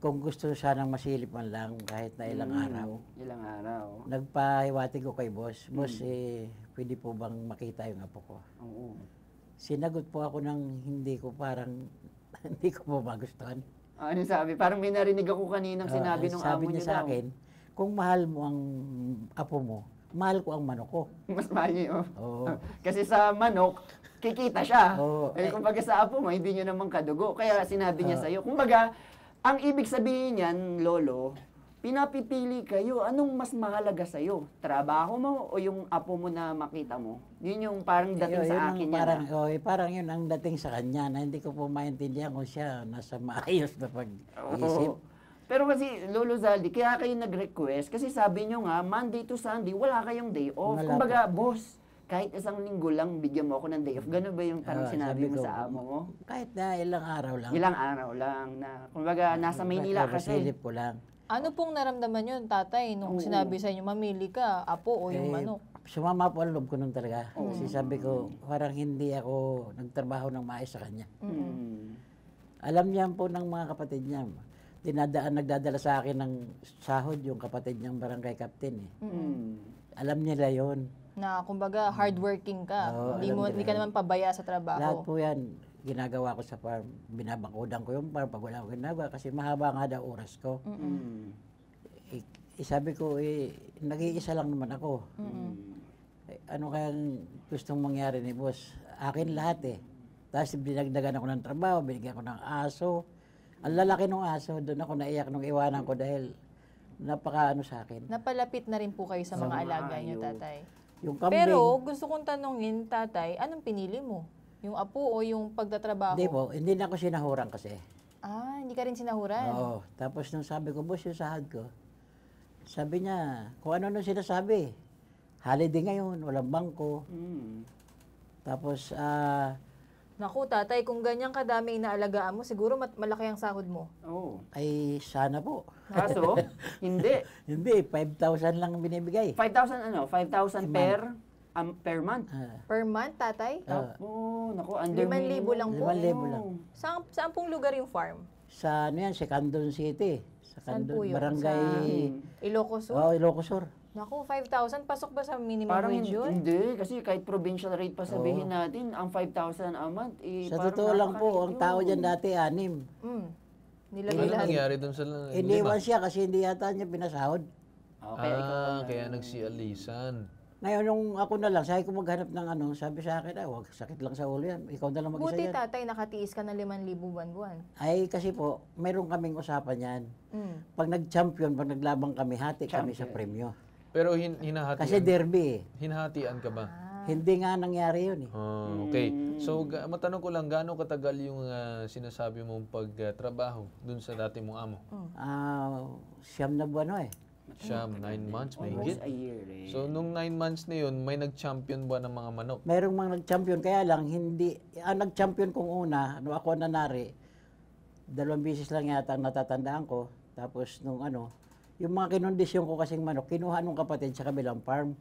kung gusto sanang masilip man lang kahit na ilang araw. Ilang araw. Nagpahiwati ko kay boss. Boss, pwede po bang makita yung apo ko? Oo. Sinagot po ako ng hindi ko po magustuhan. Ano sabi? Parang may narinig ako kaninang sinabi nung sabi amo niya niyo sa daw. akin, kung mahal mo ang apo mo, mahal ko ang manok ko. Mas mahal niyo. Oo. Kasi sa manok, kikita siya. Oo. Kumbaga sa apo mo, hindi niyo naman kadugo. Kaya sinabi niya sa'yo. Kumbaga, ang ibig sabihin niyan, Lolo, pinapipili kayo. Anong mas mahalaga sa'yo? Trabaho mo o yung apo mo na makita mo? Yun yung parang dating sa akin yan. Parang yun ang dating sa kanya na hindi ko po maintindihan kung siya nasa maayos na pag-isip. Oo. Pero kasi, Lolo Zaldi, kaya kayo nag-request kasi sabi nyo nga, Monday to Sunday, wala kayong day off. Wala Kumbaga, boss, kahit isang linggo lang, bigyan mo ako ng day off. Ganun ba yung parang sinabi mo sa amo mo? Kahit na ilang araw lang. Ilang araw lang na, kumbaga, nasa Maynila kasi. Masilip ko lang. Ano pong naramdaman yun, tatay, nung sinabi sa inyo, mamili ka, apo o yung manok? Sumama po ang loob ko nun talaga. Kasi sabi ko, parang hindi ako nagtrabaho ng maayos sa kanya. Alam niya po ng mga kapatid niya. Nagdadala sa akin ng sahod yung kapatid niyang barangay captain. Alam nila yon. Na kumbaga hardworking ka. Oo, Hindi ka naman pabaya sa trabaho. Lahat po yan, ginagawa ko sa farm. Binabakudan ko yung farm pag wala ko ginagawa kasi mahaba nga daw oras ko. Sabi ko, nag-iisa lang naman ako. Ano kayang gustong mangyari ni boss? Akin lahat Tapos binagdagan ako ng trabaho, binigyan ko ng aso. Ang lalaki ng aso, doon ako naiyak nung iwanan ko dahil napaka sa akin. Napalapit na rin po kayo sa mga alaga niyo, tatay. Yung kambing, Pero gusto kong tanungin, tatay, anong pinili mo? Yung apo o yung pagtatrabaho? hindi po, hindi na ako sinahurang kasi. Hindi ka rin sinahuran? Oo. Tapos nung sabi ko, boss, yung sahod ko, sabi niya, kung ano nung sinasabi, holiday ngayon, walang bangko. Tapos, Naku, tatay, kung ganyan kadami inaalagaan mo, siguro malaki ang sahod mo. ay sana po. Kaso, hindi. Hindi, 5,000 lang binibigay. 5,000 ano? 5,000 per month? Per month, tatay? Naku, under 5,000 lang po. 5,000 lang. Saan pong lugar yung farm? Sa ano yan, sa Candon City. Sa Saan Candon, po yun? Barangay. Ilocos Sur? Ilocos Sur. Naku, 5,000. Pasok ba sa minimum Parang wage yun? hindi, kasi kahit provincial rate pa sabihin natin, ang 5,000 a month, Sa parang totoo lang po, ang napakaliit tao yun. dyan dati, 6. Nilagay Ano lahat. nangyari dun sa Iniwan siya kasi hindi yata niya pinasahod. Okay, kaya nagsialisan. Ngayon, nung ako na lang, sabi ko maghanap ng sabi sa akin, wag sakit lang sa ulo yan. Ikaw na lang mag-isa Buti, yan. tatay, nakatiis ka ng 5,000 buwan-buwan. Ay, kasi po, mayroon kaming usapan yan. Pag nag-champion, pag naglabang kami, hati kami sa premyo. Pero hinahatian. Kasi derby Hinahatian ka ba? Hindi nga nangyari yun Okay. So, matanong ko lang, gaano katagal yung sinasabi mong pagtrabaho dun sa dati mong amo? 9 na buwan Siyam, 9 months, may Almost higit. a year So, nung 9 months na yun, may nag-champion ba ng mga manok? Mayroong mga nag-champion, kaya lang hindi, ang nag-champion kong una, nung ako nanari, 2 beses lang yata ang natatandaan ko. Tapos nung yung mga kinondisyon ko kasing manok, kinuha nung kapatid sa kabilang farm.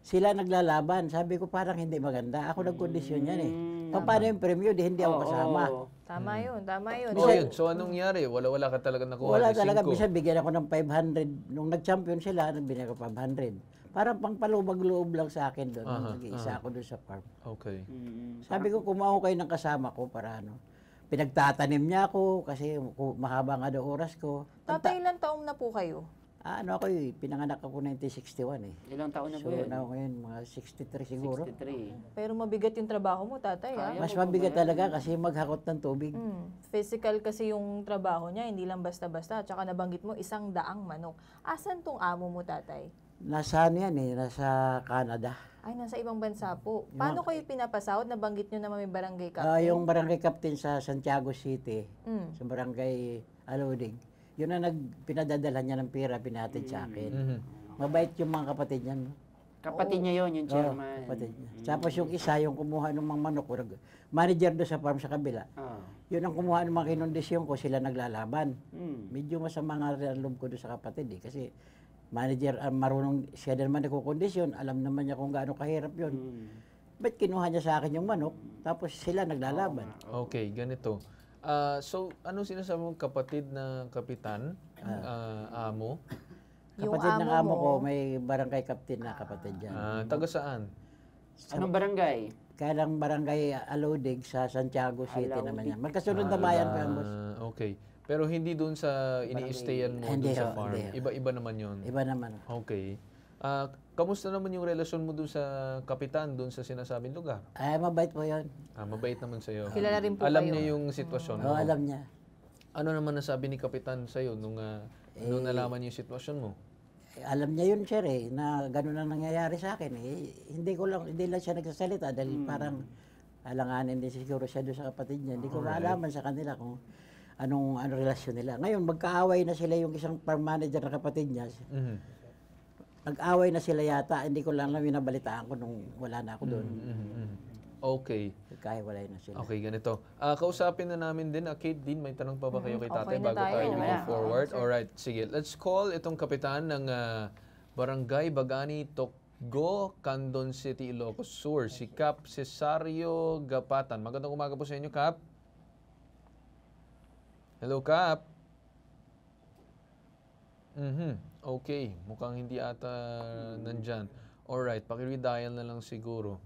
Sila naglalaban. Sabi ko parang hindi maganda. Ako nagkondisyon yan Paano yung premyo? Hindi ako kasama. Tama yun, tama yun. So, anong nangyari? Wala ka talaga nakuha Wala ng talaga. 5? Bisa bigyan ako ng 500. Nung nag-champion sila, binigyan ko 500. Parang pangpalubag-loob lang sa akin doon. Nag-iisa ako doon sa farm. Okay. Sabi ko, kumaho kayo ng kasama ko para pinagtatanim niya ako kasi mahaba nga daw oras ko. Tatay, ilang taong na po kayo? Ako pinanganak ako 1961 Ilang taon na So po yun? na ngayon, mga 63 siguro. 63. Pero mabigat yung trabaho mo, tatay. Mas mabigat talaga kasi maghakot ng tubig. Physical kasi yung trabaho niya, hindi lang basta-basta. Tsaka nabanggit mo, 100 manok. Asan tong amo mo, tatay? Nasa ano yan eh, nasa Canada. Ay, nasa ibang bansa po. Paano kayo pinapasahod? Nabanggit nyo naman may barangay captain. Yung barangay captain sa Santiago City, Mm. sa barangay Aludig, yun ang pinadadala niya ng pera, pinatid sa akin. Mabait yung mga kapatid niya. No? Kapatid niya yun, yung chairman. Kapatid niya. Tapos yung isa, yung kumuha ng mga manok, manager doon sa farm sa kabila. Yun ang kumuha ng mga kinondisyon ko, sila naglalaban. Medyo masama nga rin ang loob ko doon sa kapatid eh. Kasi manager, marunong siya din naman nagkukondisyon, alam naman niya kung gaano kahirap yun. Ba't kinuha niya sa akin yung manok, tapos sila naglalaban? Okay, ganito. So, anong sinasabi mong kapatid na kapitan? Amo? Yung Kapatid ng amo amo mo, ko, may barangay captain na kapatid dyan. Taga saan? Anong barangay? Kaya lang barangay Aludig sa Santiago City naman yan. Magkasunod na bayan pa ang boss. Okay. Pero hindi doon sa ini-stayan mo Hindi, doon sa ho, farm. hindi, ho. Iba-iba naman yon. Iba naman. Okay. Kamusta naman yung relasyon mo doon sa kapitan, doon sa sinasabing lugar? Ay, mabait po yun. Mabait naman sa'yo. kilala rin po Alam kayo. niya yung sitwasyon mo. Oo, alam niya. Ano naman nasabi ni kapitan sa'yo nung nalaman yung sitwasyon mo? Alam niya yun, sir, na gano'n ang nangyayari sa akin. Hindi lang siya nagsasalita dahil parang alanganin din siguro siya doon sa kapatid niya. Hindi ko maalaman sa kanila kung anong relasyon nila. Ngayon, magkaaway na sila yung isang farm manager na kapatid niya. Nag-away na sila yata. Hindi ko lang nabalitaan ko nung wala na ako doon. Okay. Nagkahiwalay na sila. Okay, ganito. Kausapin na namin din. Kate, Dean, may tanong pa ba kayo kay tatay Okay na bago tayo. tayo move Yeah. forward? Alright, sige. Let's call itong kapitan ng Barangay Bagani Tokgo, Candon City, Ilocos Sur, si Cap Cesario Gapatan. Magandang umaga po sa inyo, Cap. Hello, Cap. Okay, mukhang hindi ata nandyan. Alright, paki-redial na lang siguro.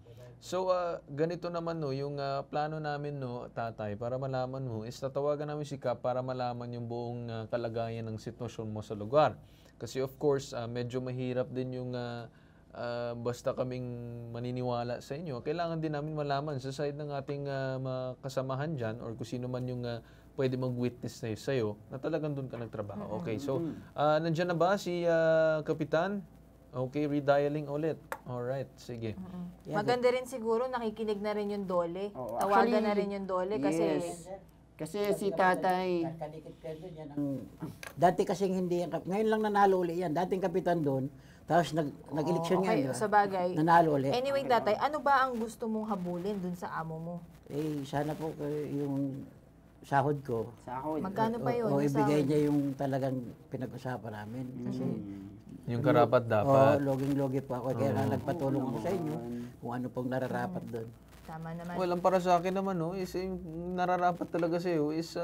So, ganito naman no, yung plano namin no, tatay, para malaman mo, is tatawagan namin si Cap para malaman yung buong kalagayan ng sitwasyon mo sa lugar. Kasi of course, medyo mahirap din yung basta kaming maniniwala sa inyo. Kailangan din namin malaman sa side ng ating mga kasamahan dyan or kung sino man yung pwede mag-witness sa'yo na talagang doon ka nagtrabaho. Okay, so nandyan na ba si Kapitan? Okay, redialing ulit. Alright, sige. Maganda rin siguro, nakikinig na rin yung dole. Oo, Tawagan actually, na rin yung dole kasi... yes. Kasi si tatay, Dati kasing hindi yan. Ngayon lang nanalo uli yan. Dating kapitan doon. Tapos nag-eleksyon nga. Okay, di ba? sa bagay. Nanalo uli. Anyway, tatay, ano ba ang gusto mong habulin dun sa amo mo? Sana po yung sahod ko. sahod. Magkano pa yun? O yung ibigay sahod? niya yung talagang pinag-usapan namin. Kasi Yung karapat dapat. loging-logi po ako. Kaya nga nagpatulong ako sa inyo kung ano pong nararapat doon. Tama naman. Well, ang para sa akin naman, no, is yung nararapat talaga sa'yo is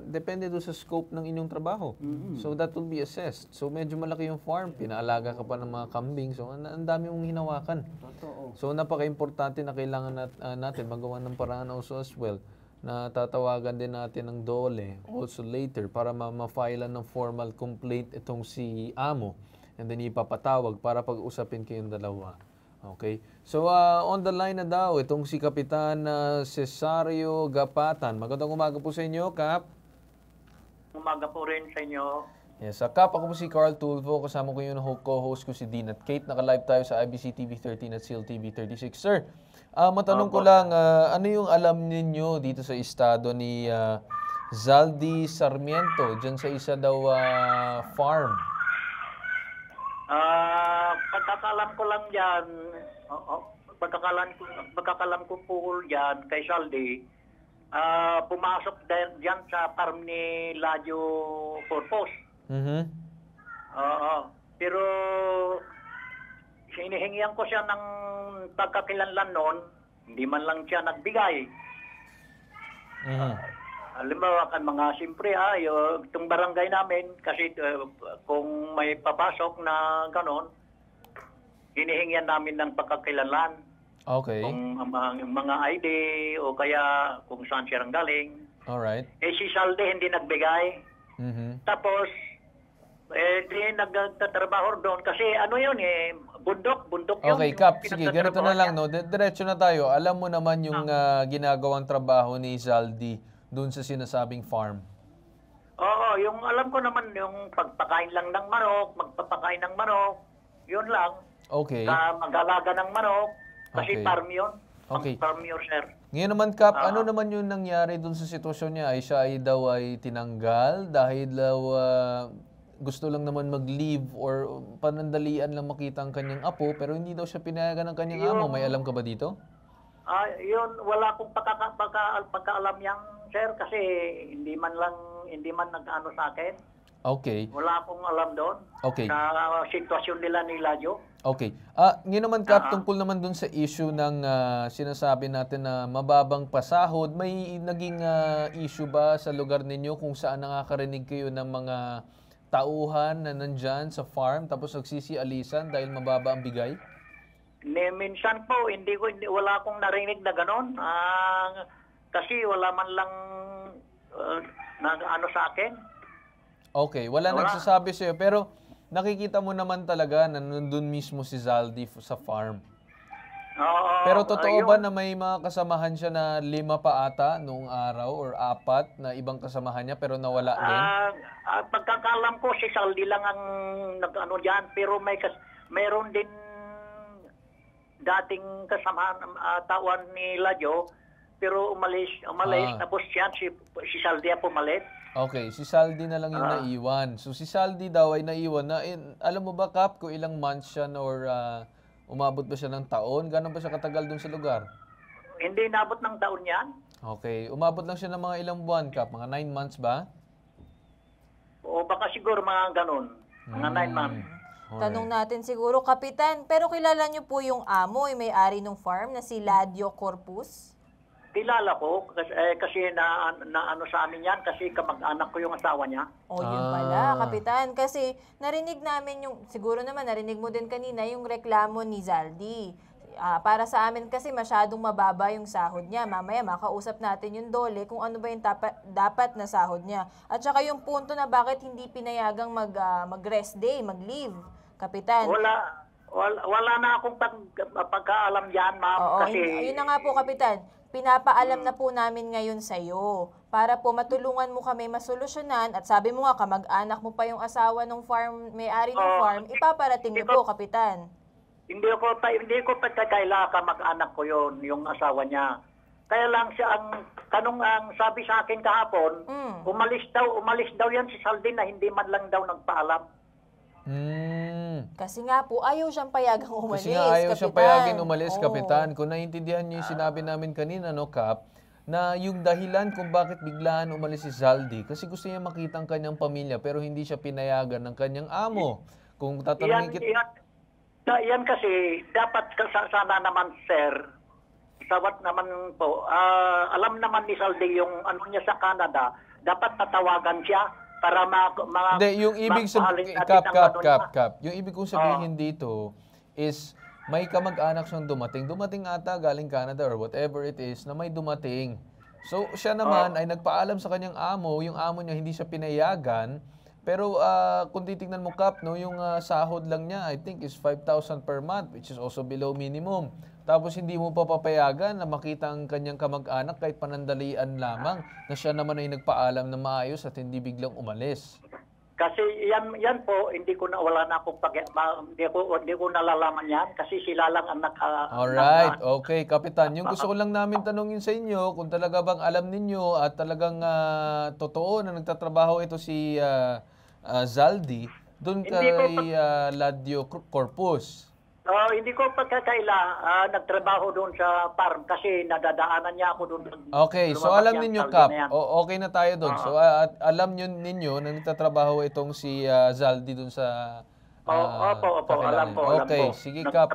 depende doon sa scope ng inyong trabaho. So that will be assessed. So medyo malaki yung farm, pinaalaga ka pa ng mga kambing. So ang dami mong hinawakan. Totoo. So napaka-importante na kailangan natin magawa ng paraan also as well na tatawagan din natin ng DOLE also later para ma-filean ng formal complaint itong si Amo and then ipapatawag para pag-usapin kayong dalawa. Okay? So, on the line na daw, itong si Kapitan Cesario Gapatan. Magandang umaga po sa inyo, Kap. Umaga po rin sa inyo. Yes, Kap, ako po si Carl Tulfo. Kasama ko yung co-host ko si Dean at Kate. Naka-live tayo sa IBC TV 13 at CL TV 36. Sir, matanong ko lang, ano yung alam ninyo dito sa estado ni Zaldi Sarmiento, dyan sa isa daw farm? Pagkakalam ko lang dyan, pagkakalam ko po dyan kay Saldi, pumasok dyan sa farm ni Ladio Corpus. Pero hinihingihan ko siya ng pagkakilanlan noon, hindi man lang siya nagbigay. Halimbawa kan mga siyempre itong barangay namin kasi kung may papasok na ganon, hinihingihan namin ng pagkakilanlan. Okay. Kung ang mga ID o kaya kung saan siya nang galing. Alright. Si Salde hindi nagbigay. Tapos, di nagtatrabaho doon kasi ano yun bundok yun. Okay, Kap, sige, ganito na lang, no? Diretso na tayo. Alam mo naman yung ginagawang trabaho ni Zaldi doon sa sinasabing farm. Oo, yung alam ko naman yung pagpakain lang ng manok, magpapakain ng manok. Yun lang. Okay. Sa mag-alaga ng manok. Kasi Okay. farm yun. Okay. Farm yun, sir. Ngayon naman, Kap, ano naman yung nangyari dun sa sitwasyon niya? Ay siya ay daw ay tinanggal dahil daw gusto lang naman mag-leave or panandalian lang makita ang kanyang apo pero hindi daw siya pinayagan ng kanyang amo. May alam ka ba dito? Yun, wala akong pagkaalam yan, sir, kasi hindi man nag-ano sa akin. Okay. Wala akong alam doon. Okay. Sa sitwasyon nila ni Ladyo. Okay. Ngayon naman, Kap, tungkol naman dun sa issue ng sinasabi natin na mababang pasahod, may naging issue ba sa lugar ninyo kung saan nakakarinig kayo ng mga tauhan na nandyan sa farm tapos nagsisialisan dahil mababa ang bigay? Minsan po, wala akong narinig na gano'n. Kasi wala man lang ano sa akin. Okay, wala nagsasabi sa'yo. Pero nakikita mo naman talaga na nandun mismo si Zaldi sa farm. Pero totoo ba na may mga kasamahan siya na 5 pa ata noong araw or 4 na ibang kasamahan niya pero nawala din? Pagkakalam ko, si Zaldi lang ang nag-ano dyan. Pero mayroon din dating kasamahan tawan ni Ladyo. Pero umalis. Tapos yan, si Zaldi ang pumalit. Okay, si Zaldi na lang yung naiwan. So si Zaldi daw ay naiwan na, alam mo ba, Kap, kung ilang months siya or umabot ba siya ng taon? Gano'n ba siya katagal dun sa lugar? Hindi nabot ng taon yan. Okay, umabot lang siya ng mga ilang buwan, Kap? Mga 9 months ba? O baka siguro mga ganun. Mga 9 months. Tanong natin siguro, Kapitan, pero kilala niyo po yung amo, yung may-ari ng farm na si Ladyo Corpus? Kilala ko kasi na ano sa amin yan kasi kamag-anak ko yung asawa niya. Yun pala, Kapitan. Kasi narinig namin siguro naman narinig mo din kanina yung reklamo ni Zaldi. Para sa amin kasi masyadong mababa yung sahod niya. Mamaya makausap natin yung Dole kung ano ba yung dapat na sahod niya. At saka yung punto na bakit hindi pinayagang mag-rest day, mag-leave, Kapitan. Wala na akong pagkaalam yan, ma'am. Kasi yun na nga po, Kapitan. Pinapaalam na po namin ngayon sa'yo para po matulungan mo kami masolusyonan at sabi mo nga kamag-anak mo pa yung asawa ng farm, may-ari ng farm, ipaparating niyo po, Kapitan. Hindi ko pagkakaila kamag-anak ko yung asawa niya. Kaya lang siya ang sabi sa akin kahapon, umalis daw yan si Zaldi na hindi man lang daw nagpaalam. Kasi nga po, ayaw siyang payagang umalis, Kasi nga ayaw siyang Kapitan. payagin umalis, Kapitan. Kung naiintindihan niyo yung sinabi namin kanina, no, Kap, na yung dahilan kung bakit biglaan umalis si Zaldi, kasi gusto niya makita ang kanyang pamilya pero hindi siya pinayagan ng kanyang amo. Kung tatanungin Yan kasi, dapat sana naman, sir, sawat naman po, alam naman ni Zaldi yung ano niya sa Canada, dapat tatawagan siya para Hindi, yung ibig sabihin, Kap. Yung ibig kong sabihin dito is may kamag-anak siyang dumating ata galing Canada or whatever it is na may dumating. So siya naman ay nagpaalam sa kanyang amo, yung amo niya hindi siya pinayagan. Pero kung titingnan mo, Kap, no, yung sahod lang niya I think is 5,000 per month, which is also below minimum. Tapos hindi mo pa papayagan na makita ang kanyang kamag-anak kahit panandalian lamang na siya naman ay nagpaalam na maayos at hindi biglang umalis. Kasi yan po, hindi ko nalalaman yan kasi sila lang ang Alright, okay, Kapitan. Yung gusto ko lang namin tanungin sa inyo, kung talaga bang alam ninyo at talagang totoo na nagtatrabaho ito si Zaldi doon kay Ladyo Corpus. Hindi ko pagkakaila nagtrabaho doon sa farm kasi nadadaanan niya ako doon. Okay, so alam ninyo, Kap, okay na tayo doon. So alam ninyo na nagtatrabaho itong si Zaldi doon sa Opo, alam po. Okay, sige, Kap.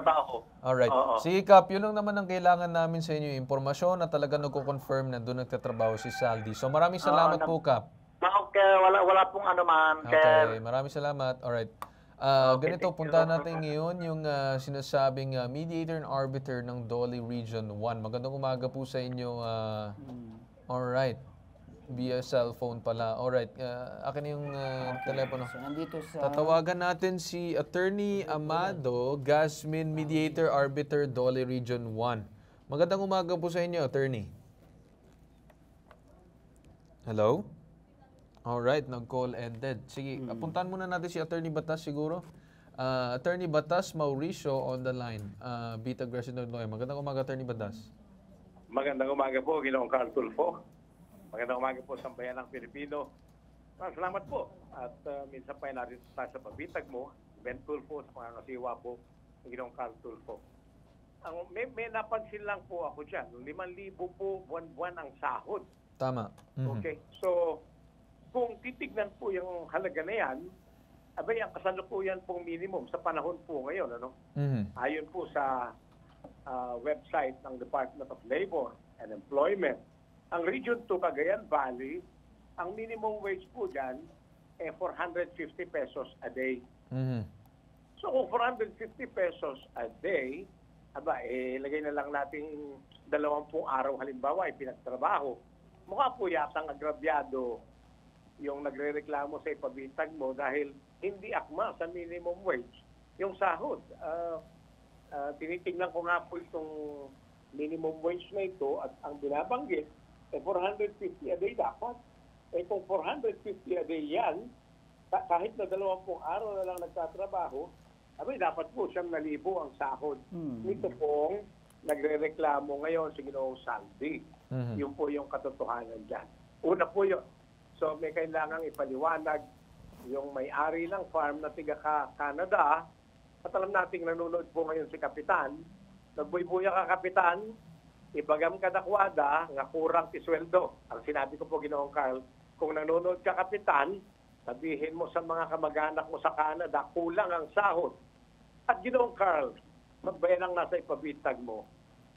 Alright. Sige, Kap, yun lang naman ang kailangan namin sa inyo, impormasyon na talaga nagko-confirm na doon nagtatrabaho si Zaldi. So maraming salamat po, Kap. Okay, wala pong ano man, sir. Okay, maraming salamat. Alright. Ganito, punta natin ngayon yung sinasabing mediator and arbiter ng Dole Region 1. Magandang umaga po sa inyo. Alright. Via cellphone pala. Alright. Akin yung telepono. So, nandito sa... Tatawagan natin si Attorney Amado, Gasmin Mediator Arbiter Dole Region 1. Magandang umaga po sa inyo, Attorney. Hello? Alright, nag-call ended. Sige, puntahan muna natin si Attorney Batas siguro. Attorney Batas Mauricio on the line. Bitag Resident Lawyer. Magandang umaga, Attorney Batas. Magandang umaga po, Ginoong Carl Tulfo. Magandang umaga po sa bayan ng Pilipino. Salamat po. At minsan pa narito tayo sa pabitag mo, Ben Tulfo, sa pangangasiwa po ng Ginoong Carl Tulfo. May napansin lang po ako dyan. 5,000 po buwan-buwan ang sahod. Tama. Okay. So, kung titignan po yung halaga na yan, abay, ang kasalukuyan pong minimum sa panahon po ngayon, ano? Ayon po sa website ng Department of Labor and Employment, ang Region 2 Cagayan Valley, ang minimum wage po dyan, 450 pesos a day. So, kung 450 pesos a day, lagay na lang natin 20 araw halimbawa, pinagtrabaho. Mukha po yatang agrabyado yung nagrereklamo sa ipabitag mo dahil hindi akma sa minimum wage yung sahod. Tinitingnan ko nga po itong minimum wage na ito at ang binabanggit, 450 a day dapat. Kung 450 a day yan, kahit na 20 araw na lang nagtatrabaho, dapat po 7,000 ang sahod. Ito pong nagrereklamo ngayon si Ginoong Saldi. Yun po yung katotohanan dyan. Una po yun. So may kailangang ipaliwanag yung may-ari ng farm na tiga Canada. At alam nating nanonood po ngayon si Kapitan. Nagbuybuya ka, Kapitan, ibagam ka dakwada, nga kurang isweldo. Ang sinabi ko po, Ginoong Carl, kung nanonood ka, Kapitan, sabihin mo sa mga kamag-anak mo sa Canada, kulang ang sahod. At Ginoong Carl, magbayan ang nasa ipabitag mo.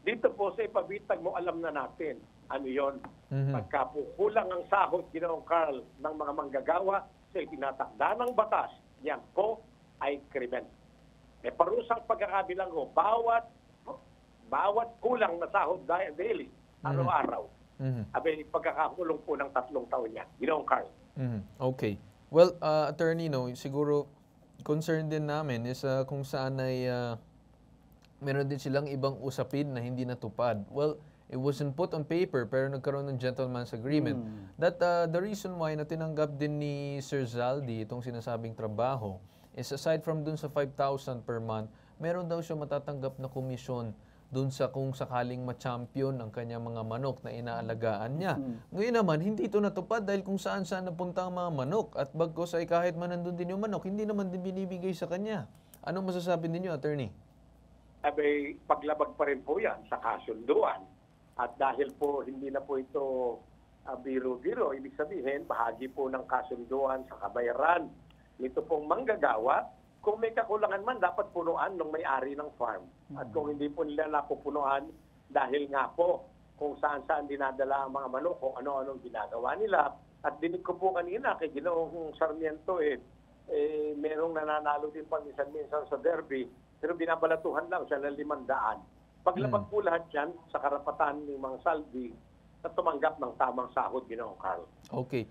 Dito po sa ipabitag mo, alam na natin ano yon. Pagka po kulang ang sahod, Ginoong Carl, ng mga manggagawa sa itinatakda ng batas, yan po ay krimen. May parusang pagkakabilanggo, bawat kulang na sahod daily, araw-araw, pagkakakulong po ng 3 taon yan. Ginoong Carl. Okay. Well, Attorney, siguro concern din namin is kung saan ay meron din silang ibang usapin na hindi natupad. Well, it wasn't put on paper pero nagkaroon ng gentleman's agreement. That the reason why na tinanggap din ni Sir Zaldi itong sinasabing trabaho is aside from dun sa 5,000 per month, meron daw siya matatanggap na komisyon dun sa kung sakaling ma-champion ang kanyang mga manok na inaalagaan niya. Ngayon naman, hindi ito natupad dahil kung saan-saan napunta ang mga manok at bagkos ay kahit man nandun din yung manok, hindi naman din binibigay sa kanya. Anong masasabi ninyo, Attorney? Paglabag pa rin po yan sa kasunduan. At dahil po hindi na po ito biro-biro, ibig sabihin, bahagi po ng kasunduan sa kabayaran nito pong manggagawa. Kung may kakulangan man, dapat punuan ng may-ari ng farm. At kung hindi po nila napupunuan, dahil nga po kung saan-saan dinadala ang mga manok, kung ano-anong ginagawa nila. At dinig ko po kanina kay Ginoong Sarmiento, merong nananalo din pa minsan-minsan sa derby, pero binabalatuhan lang siya ng 500. Paglabag po lahat yan sa karapatan ng mga Saldi na tumanggap ng tamang sahod, Ginoong Carl. Okay.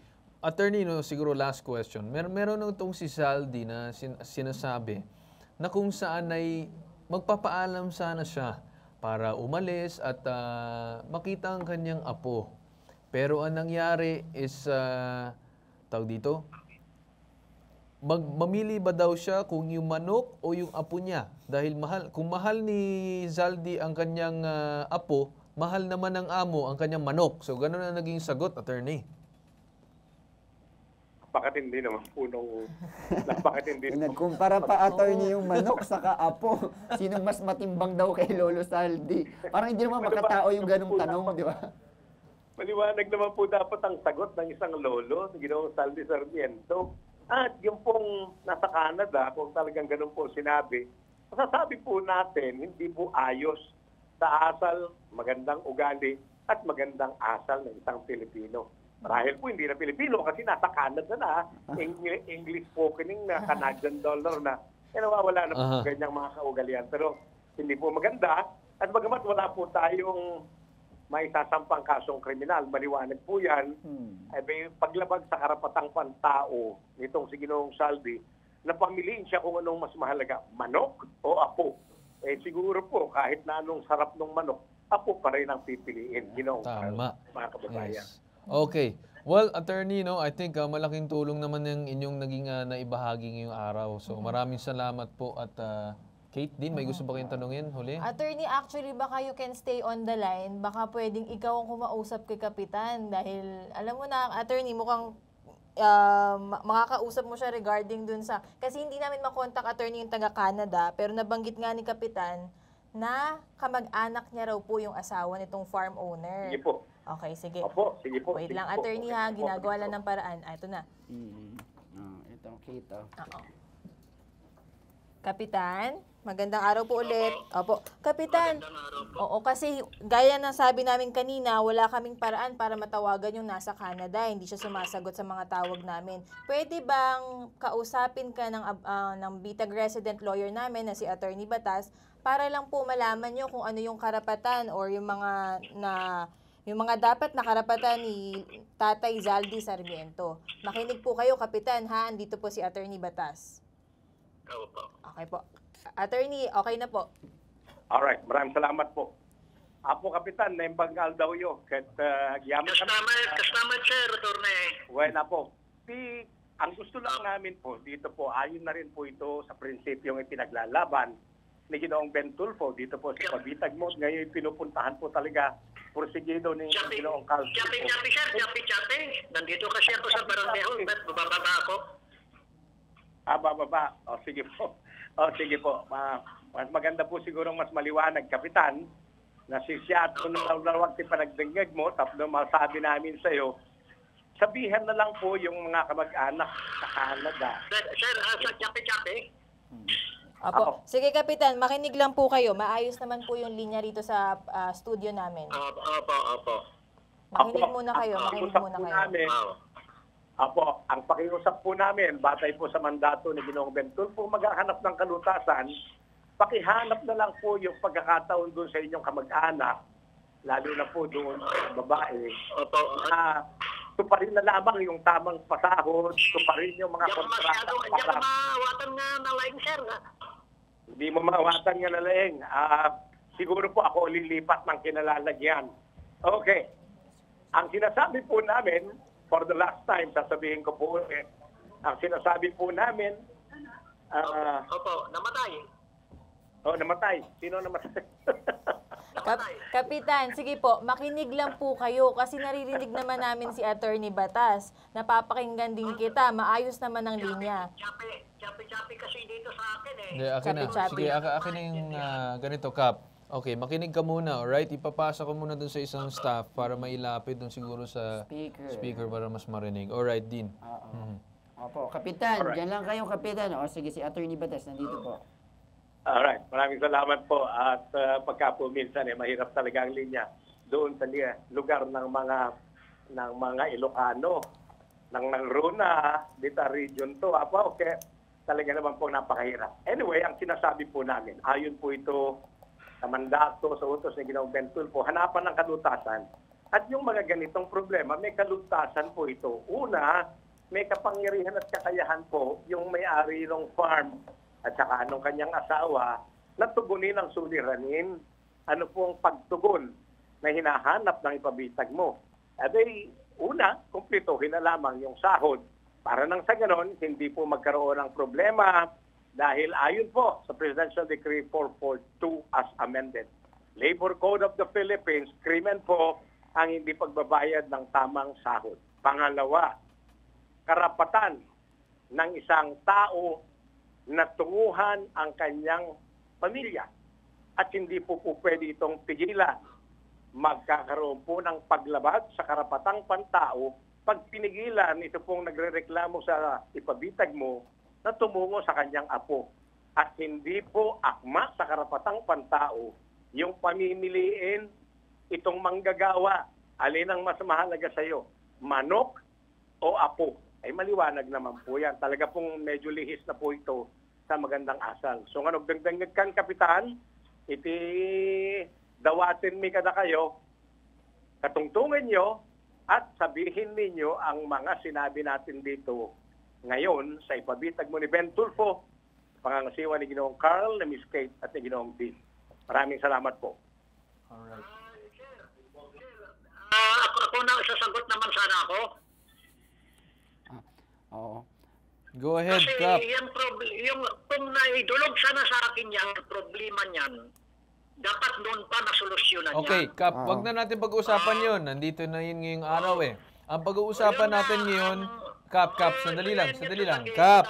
Attorney, siguro last question. Meron itong si Saldi na sinasabi na kung saan ay magpapaalam sana siya para umalis at makita ang kanyang apo. Pero ang nangyari is, tawag dito, mamili ba daw siya kung yung manok o yung apo niya? Dahil kung mahal ni Zaldi ang kanyang apo, mahal naman ng amo ang kanyang manok. So, gano'n na naging sagot, Attorney. Napakatindi naman po napakatindi. Nagkumpara pa, Attorney, yung manok sa apo. Sinong mas matimbang daw kay Lolo Saldi? Parang hindi naman makatao yung ganung tanong, di ba? Maliwanag naman po dapat ang sagot ng isang lolo, Ginoong Saldi Sarmiento. At yung pong nasa Canada, kung talagang ganun po sinabi, masasabi po natin, hindi po ayos sa asal, magandang ugali, at magandang asal ng isang Pilipino. Marahil po hindi na Pilipino kasi nasa Canada na, English spokening na Canadian dollar na, nawawala na po ganyang mga kaugalian. Pero hindi po maganda. At bagamat wala po tayong may sasampang kasong kriminal, maliwanag po yan, ay paglabag sa karapatang pantao nitong si Ginoong Saldi, na pamiliin siya kung anong mas mahalaga, manok o apo. Siguro po, kahit na anong sarap ng manok, apo pa rin ang pipiliin, Ginoong Saldi, mga kababayan. Yes. Okay. Well, attorney, no, I think malaking tulong naman yung inyong naging naibahagi ngayong araw. So maraming salamat po at Kate din, may gusto ba kayong tanungin huli? Attorney, actually, baka you can stay on the line. Baka pwedeng ikaw ang kumausap kay Kapitan dahil, alam mo na, attorney, mukhang makakausap mo siya regarding dun sa... Kasi hindi namin makontak, attorney, yung taga-Canada, pero nabanggit nga ni Kapitan na kamag-anak niya raw po yung asawa nitong farm owner. Sige po. Okay, sige. Opo, sige po. Wait sige lang, po. attorney ha, ginagawa lang ng paraan. Ito na. Ito, kita. Oo. Kapitan, magandang araw po ulit. Opo. Kapitan, oo, kasi gaya ng sabi namin kanina, wala kaming paraan para matawagan yung nasa Canada. Hindi siya sumasagot sa mga tawag namin. Pwede bang kausapin ka ng Bitag resident lawyer namin na si Attorney Batas para lang po malaman nyo kung ano yung karapatan or yung mga dapat na karapatan ni Tatay Zaldi Sarmiento. Makinig po kayo, Kapitan, ha? Andito po si Attorney Batas. Okay po. Attorney, okay na po. Alright, maraming salamat po. Apo, Kapitan, naimbanggal daw yun. Kasama, sir, attorney. Well, po. Ang gusto lang namin po, dito po, ayon na rin po ito sa prinsipyong ipinaglalaban ni Ginoong Ben Tulfo dito po sa Pabitag mo. Ngayon pinupuntahan po talaga porsigido ni Ginoong Carl. Chapi, sir. Chapi. Nandito kasi ako sa barangay hall. Bababa ako. Bababa. Sige po. Sige po. Mas maganda po siguro mas maliwanag, Kapitan, na siya at kung nalawag si panagdengag mo, tapos masabi namin sa iyo, sabihan na lang po yung mga kamag-anak sa Canada. Sir, sa Chapi. Apo. Sige, Kapitan, makinig lang po kayo. Maayos naman po yung linya rito sa studio namin. Opo. Makinig muna kayo. Apo, ang pakiusap po namin, batay po sa mandato ni Ginoong Ben Tulfo, maghahanap ng kalutasan, pakihanap na lang po yung pagkakataon doon sa inyong kamag-anak, lalo na po doon sa babae, na tuparin na lamang yung tamang pasahod, tuparin yung mga kontrata. Hindi ako mawatan nga na laing, sir. Hindi mo mawatan nga na laing. Siguro po ako lilipat ng kinalalagyan. Okay. Ang sinasabi po namin, for the last time, sasabihin ko po ulit, ang sinasabi po namin, namatay. Namatay. Sino namatay? Kapitan, sige po, makinig lang po kayo kasi naririnig naman namin si Attorney Batas. Napapakinggan din kita, maayos naman ang linya. Chapi kasi dito sa akin eh. Hindi, akin na. Sige, akin na yung ganito, Kap. Okay, makinig ka muna, alright? Ipapasa ko muna dun sa isang staff para mailapit dun siguro sa speaker para mas marinig. Alright, Dean. Opo, Kapitan, dyan lang kayo, Kapitan. Sige, si Attorney Batas, nandito po. Alright, maraming salamat po. At pagka po minsan, mahirap talaga ang linya doon sa lugar ng mga Ilocano, ng Runa, dito region to. Okay, talaga naman po napakahirap. Anyway, ang sinasabi po namin, ayon po ito sa mandato, sa utos ni Ginoong Ben Tulfo, hanapan ng kalutasan. At yung mga ganitong problema, may kalutasan po ito. Una, may kapangyarihan at kakayahan po yung may-ari ng farm at saka anong kanyang asawa na tugunin ang suliranin. Ano pong pagtugon na hinahanap ng ipabitag mo? At una, kumplituhin na lamang yung sahod. Para nang sa ganon, hindi po magkaroon ng problema dahil ayon po sa Presidential Decree 442 as amended. Labor Code of the Philippines, krimen po ang hindi pagbabayad ng tamang sahod. Pangalawa, karapatan ng isang tao na tunguhan ang kanyang pamilya at hindi po pwede itong pigilan. Magkakaroon po ng paglabag sa karapatang pantao pag pinigilan ito pong nagrereklamo sa ipabitag mo na tumungo sa kanyang apo. At hindi po akma sa karapatang pantao yung pamimiliin itong manggagawa. Alin ang mas mahalaga sa iyo? Manok o apo? Ay maliwanag naman po yan. Talaga pong medyo lihis na po ito sa magandang asal. So nga nagdagdag kan, Kapitan, iti dawatin mi kada kayo, katungtungan nyo at sabihin ninyo ang mga sinabi natin dito ngayon sa ipabitag mo ni Ben Tulfo, pangangasiwa ni Ginoong Carl, ni Miss Kate at ni Ginoong Dean. Maraming salamat po. Alright. Ako na sasagot naman sana ako. Oo. Go ahead, Kasi Kap. kung naidulog sana sa akin yung problema niyan, dapat noon pa nasolusyonan Okay, niya. Kap, wag na natin pag-usapan yun. Nandito na yun ngayong araw eh. Ang pag-uusapan natin ngayon, Kap, sandali lang. Kap,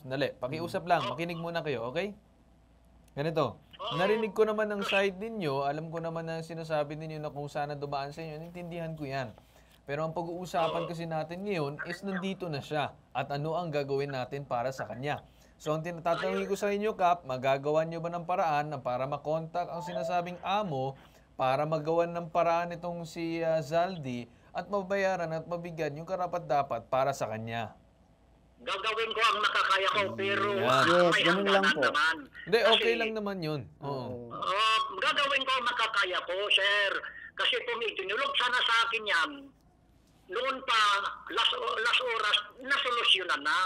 sandali. Pakiusap lang, makinig muna kayo, okay? Ganito, narinig ko naman ang side ninyo, alam ko naman na sinasabi ninyo na kung sana dumaan sa inyo, intindihan ko yan. Pero ang pag-uusapan kasi natin ngayon is nandito na siya at ano ang gagawin natin para sa kanya. So ang tinatanungin ko sa inyo, Kap, magagawan nyo ba ng paraan na para makontak ang sinasabing amo para magawan ng paraan itong si Zaldi at mabayaran at mabigyan yung karapat-dapat para sa kanya? Gagawin ko ang makakaya ko, pero Yes, may ganun lang hangganan po. naman. Hindi, okay Kasi, lang naman yun. Oo. gagawin ko ang makakaya ko, sir. Kasi kung itinulog sana sa akin yan, noon pa, last oras, nasolusyonan na.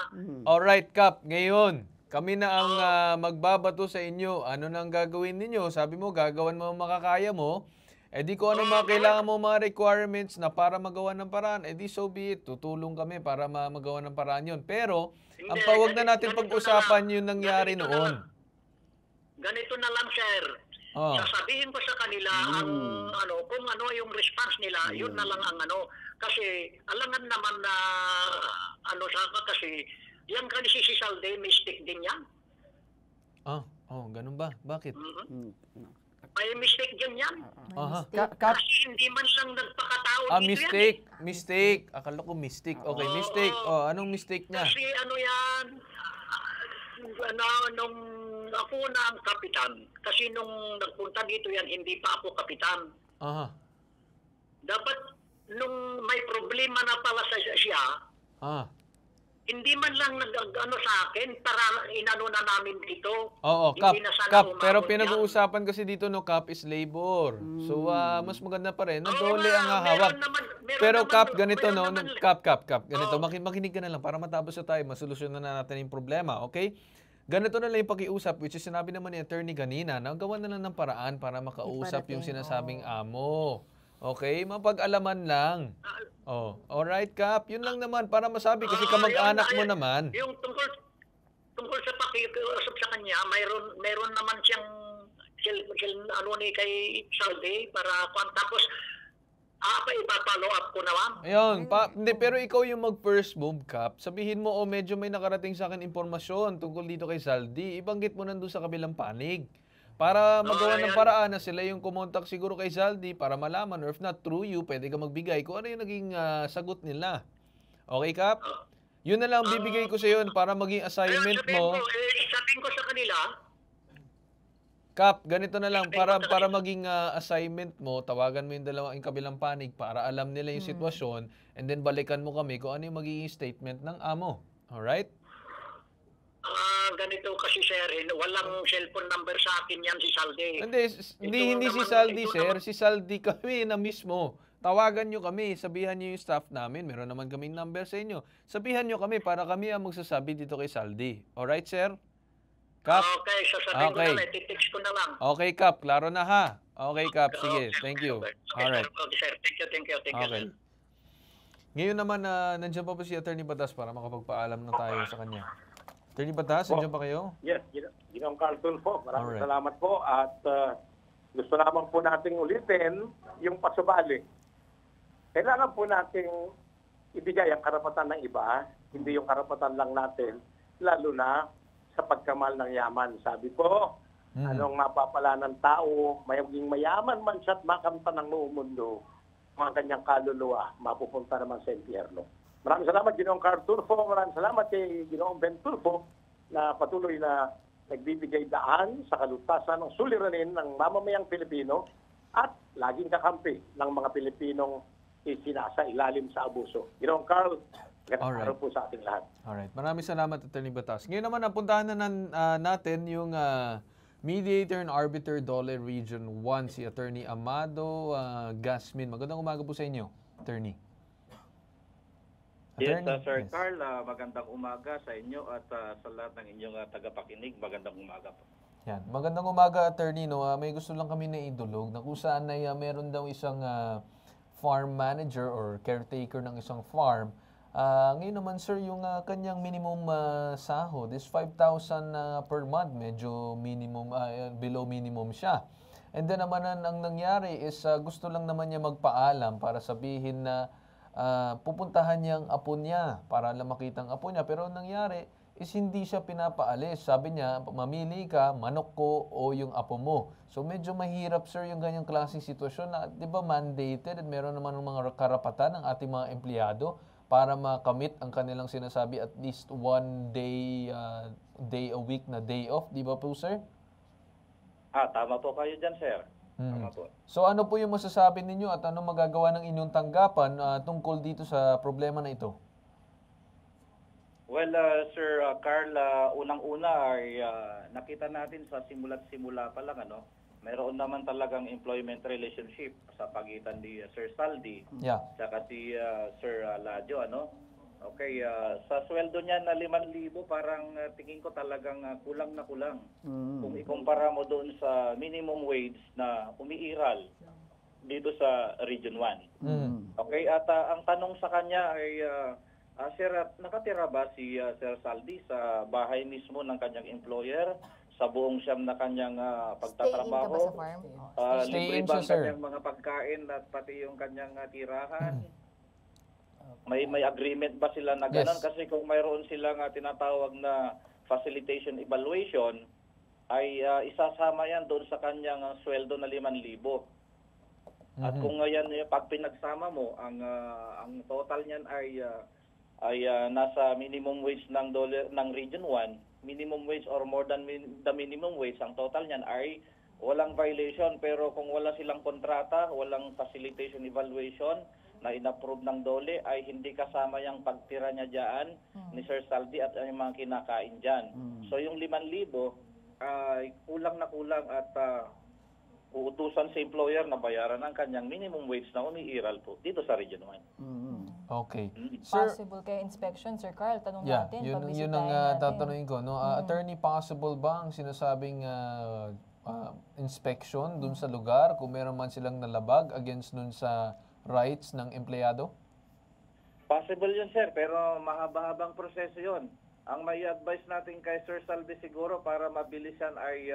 Alright, Kap. Ngayon, kami na ang magbabato sa inyo. Ano nang gagawin ninyo? Sabi mo, gagawan mo ang makakaya mo. Eh di ko ano mga kailangan mo mga requirements na para magawa ng paraan. Eh di so be it. Tutulong kami para magawa ng paraan yun. Pero, ang pawag na natin pag-usapan yung nangyari noon. Ganito na lang, sir. Sasabihin ko sa kanila ang kung ano yung response nila, yun na lang ang ano. Kasi alangan naman na kasi yan kasi si Salde, mistake din yan. Ganun ba? Bakit? May mistake din yan. Kasi hindi man lang nagpakatao dito mistake. yan. Mistake. Akala ko mistake. Okay, mistake. Anong mistake niya? Kasi ano yan, nung ako na ang kapitan, kasi nung nagpunta dito yan, hindi pa ako kapitan. Dapat nung may problema na pala siya, hindi man lang nag-ano sa akin para inano na namin dito. Oo, Hindi na sana Kap, pero umabot pinag-uusapan kasi dito no, Kap is labor. So, mas maganda pa rin na dole ang hawak. meron naman Pero Kap, doon, ganito meron no, naman. Kap, ganito, makinig ka na lang para matapos na tayo, masolusyonan na natin yung problema, okay? Ganito na lang yung pakiusap, which is sinabi naman ni attorney kanina, na gawa na lang ng paraan para makausap yung sinasabing amo. Okay? Mapag-alaman lang. Alright, Kap. Yun lang naman para masabi kasi kamag-anak mo naman. Yung tungkol sa pakiusap sa kanya, mayroon naman siyang ni kay Salde para tapos ipapollow up ko naman. Ayun, hindi, pero ikaw yung mag-first move, Kap. Sabihin mo, medyo may nakarating sa akin impormasyon tungkol dito kay Saldi. Ibanggit mo nandun sa kabilang panig. Para magawa ng paraan na sila yung kumontak siguro kay Saldi para malaman, or if not, through you, pwede ka magbigay kung ano yung naging sagot nila. Okay, Kap? Yun na lang bibigay ko sa iyo para maging assignment mo. Sabihin ko sa kanila, Kap, ganito na lang, para maging assignment mo, tawagan mo yung kabilang panig para alam nila yung sitwasyon, and then balikan mo kami kung ano yung magiging statement ng amo. Alright? ganito kasi sir, walang cellphone number sa akin yan si Saldi. Hindi si Saldi, sir. Si Saldi kami na mismo. Tawagan nyo kami, sabihan nyo yung staff namin. Meron naman kaming number sa inyo. Sabihan nyo kami para kami ang magsasabi dito kay Saldi. Alright, sir? Kap? Okay, sasabihin ko na lang, titext ko na lang. Okay, Kap. Klaro na ha? Okay, Kap. Sige, thank you. Alright. Okay, sir. Thank you. Okay. Ngayon naman, nandiyan pa po si Attorney Batas para makapagpaalam na tayo sa kanya. Attorney Batas, nandiyan pa kayo? Yes, Ginoong Carlton po. Maraming salamat po. At gusto naman po nating ulitin yung pasubali. Kailangan po nating ibigay ang karapatan ng iba, hindi yung karapatan lang natin, lalo na sa pagkamal ng yaman. Sabi po, anong mapapala ng tao, maging mayaman man siya at makamta ng buong mundo, mga kanyang kaluluwa, mapupunta naman sa impyerno. Maraming salamat, Ginoong Carl Tulfo. Maraming salamat kay Ginoong Ben Tulfo na patuloy na nagbibigay daan sa kalutasan ng suliranin ng mamamayang Pilipino at laging kakampi ng mga Pilipinong isinasa ilalim sa abuso. Ginoong Carl, magandang araw po sa ating lahat. Alright. Maraming salamat, Attorney Batas. Ngayon naman, napuntahan na natin yung Mediator and Arbiter Dole Region 1, si Attorney Amado Gasmin. Magandang umaga po sa inyo, Attorney. Yes, Sir Carl, magandang umaga sa inyo at sa lahat ng inyong tagapakinig. Magandang umaga po. Yan. Magandang umaga, Attorney. No? May gusto lang kami na idulog na kung saan ay meron daw isang farm manager or caretaker ng isang farm Ngayon naman sir, yung kanyang minimum sahod is 5,000 per month. Medyo minimum, below minimum siya. And then naman ang nangyari is gusto lang naman niya magpaalam para sabihin na pupuntahan niya ang apo niya para lang makita ang apo niya. Pero ang nangyari is hindi siya pinapaalis. Sabi niya, mamili ka, manok ko o yung apo mo. So medyo mahirap sir yung ganyang klaseng sitwasyon na, di ba, mandated at meron naman ng mga karapatan ng ating mga empleyado para makamit ang kanilang sinasabi at least one day, day a week na day off. Di ba po sir? Tama po kayo dyan, sir. Tama po. So ano po yung masasabi ninyo at ano magagawa ng inyong tanggapan tungkol dito sa problema na ito? Well, Sir Carl, unang-una ay nakita natin sa simula't simula pa lang, mayroon naman talagang employment relationship sa pagitan ni Sir Saldi saka si Sir Ladyo, Okay, sa sweldo niya na 5,000, parang tingin ko talagang kulang na kulang. Kung ikumpara mo doon sa minimum wage na umiiral dito sa Region 1. Okay, at ang tanong sa kanya ay, Sir, nakatira ba si Sir Saldi sa bahay mismo ng kanyang employer? Sa buong siyam na kanyang pagtatrabaho? Libre ba ang kanyang mga pagkain at pati yung kanyang tirahan? May agreement ba sila na gano'n? Kasi kung mayroon silang tinatawag na facilitation evaluation, ay isasama yan doon sa kanyang sweldo na 5,000. At kung yan, pag pinagsama mo, ang total niyan ay nasa minimum wage ng Region 1, minimum wage or more than the minimum wage, ang total niyan ay walang violation. Pero kung wala silang kontrata, walang facilitation evaluation na inapprove ng DOLE, ay hindi kasama yung pagtira niya dyan ni Sir Saldi at yung mga kinakain dyan. So yung 5,000 ay kulang na kulang at uutusan sa employer na bayaran ang kanyang minimum wage na umiiral po dito sa Region 1. Okay. Possible kaya inspection, Sir Carl? Tanong natin, yun ang tatanungin ko. Attorney, possible ba ang sinasabing inspection dun sa lugar kung meron man silang nalabag against dun sa rights ng empleyado? Possible yun, sir, pero mahaba-habang proseso yun. Ang may advice natin kay Sir Saldi siguro para mabilisan ay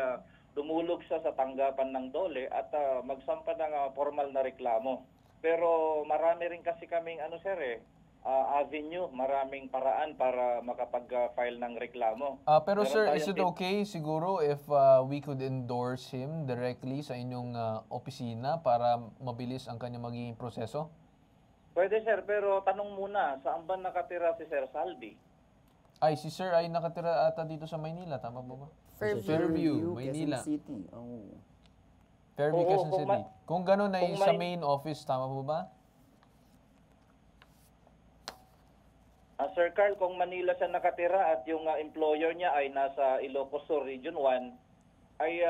dumulog siya sa tanggapan ng DOLE at magsampa ng formal na reklamo. Pero marami rin kasi kaming avenue, maraming paraan para makapag-file ng reklamo. Pero sir, is it okay siguro if we could endorse him directly sa inyong opisina para mabilis ang kanyang magiging proseso? Pwede, sir, pero tanong muna, saan ba nakatira si Sir Saldi? Ay, si sir ay nakatira ata dito sa Maynila, tama po ba? Fairview, Maynila. Quezon City. Fairview, Quezon City. Kung gano'n ay sa main office, tama po ba? Sir Carl, kung Manila siya nakatira at yung employer niya ay nasa Ilocos Sur, Region 1, ay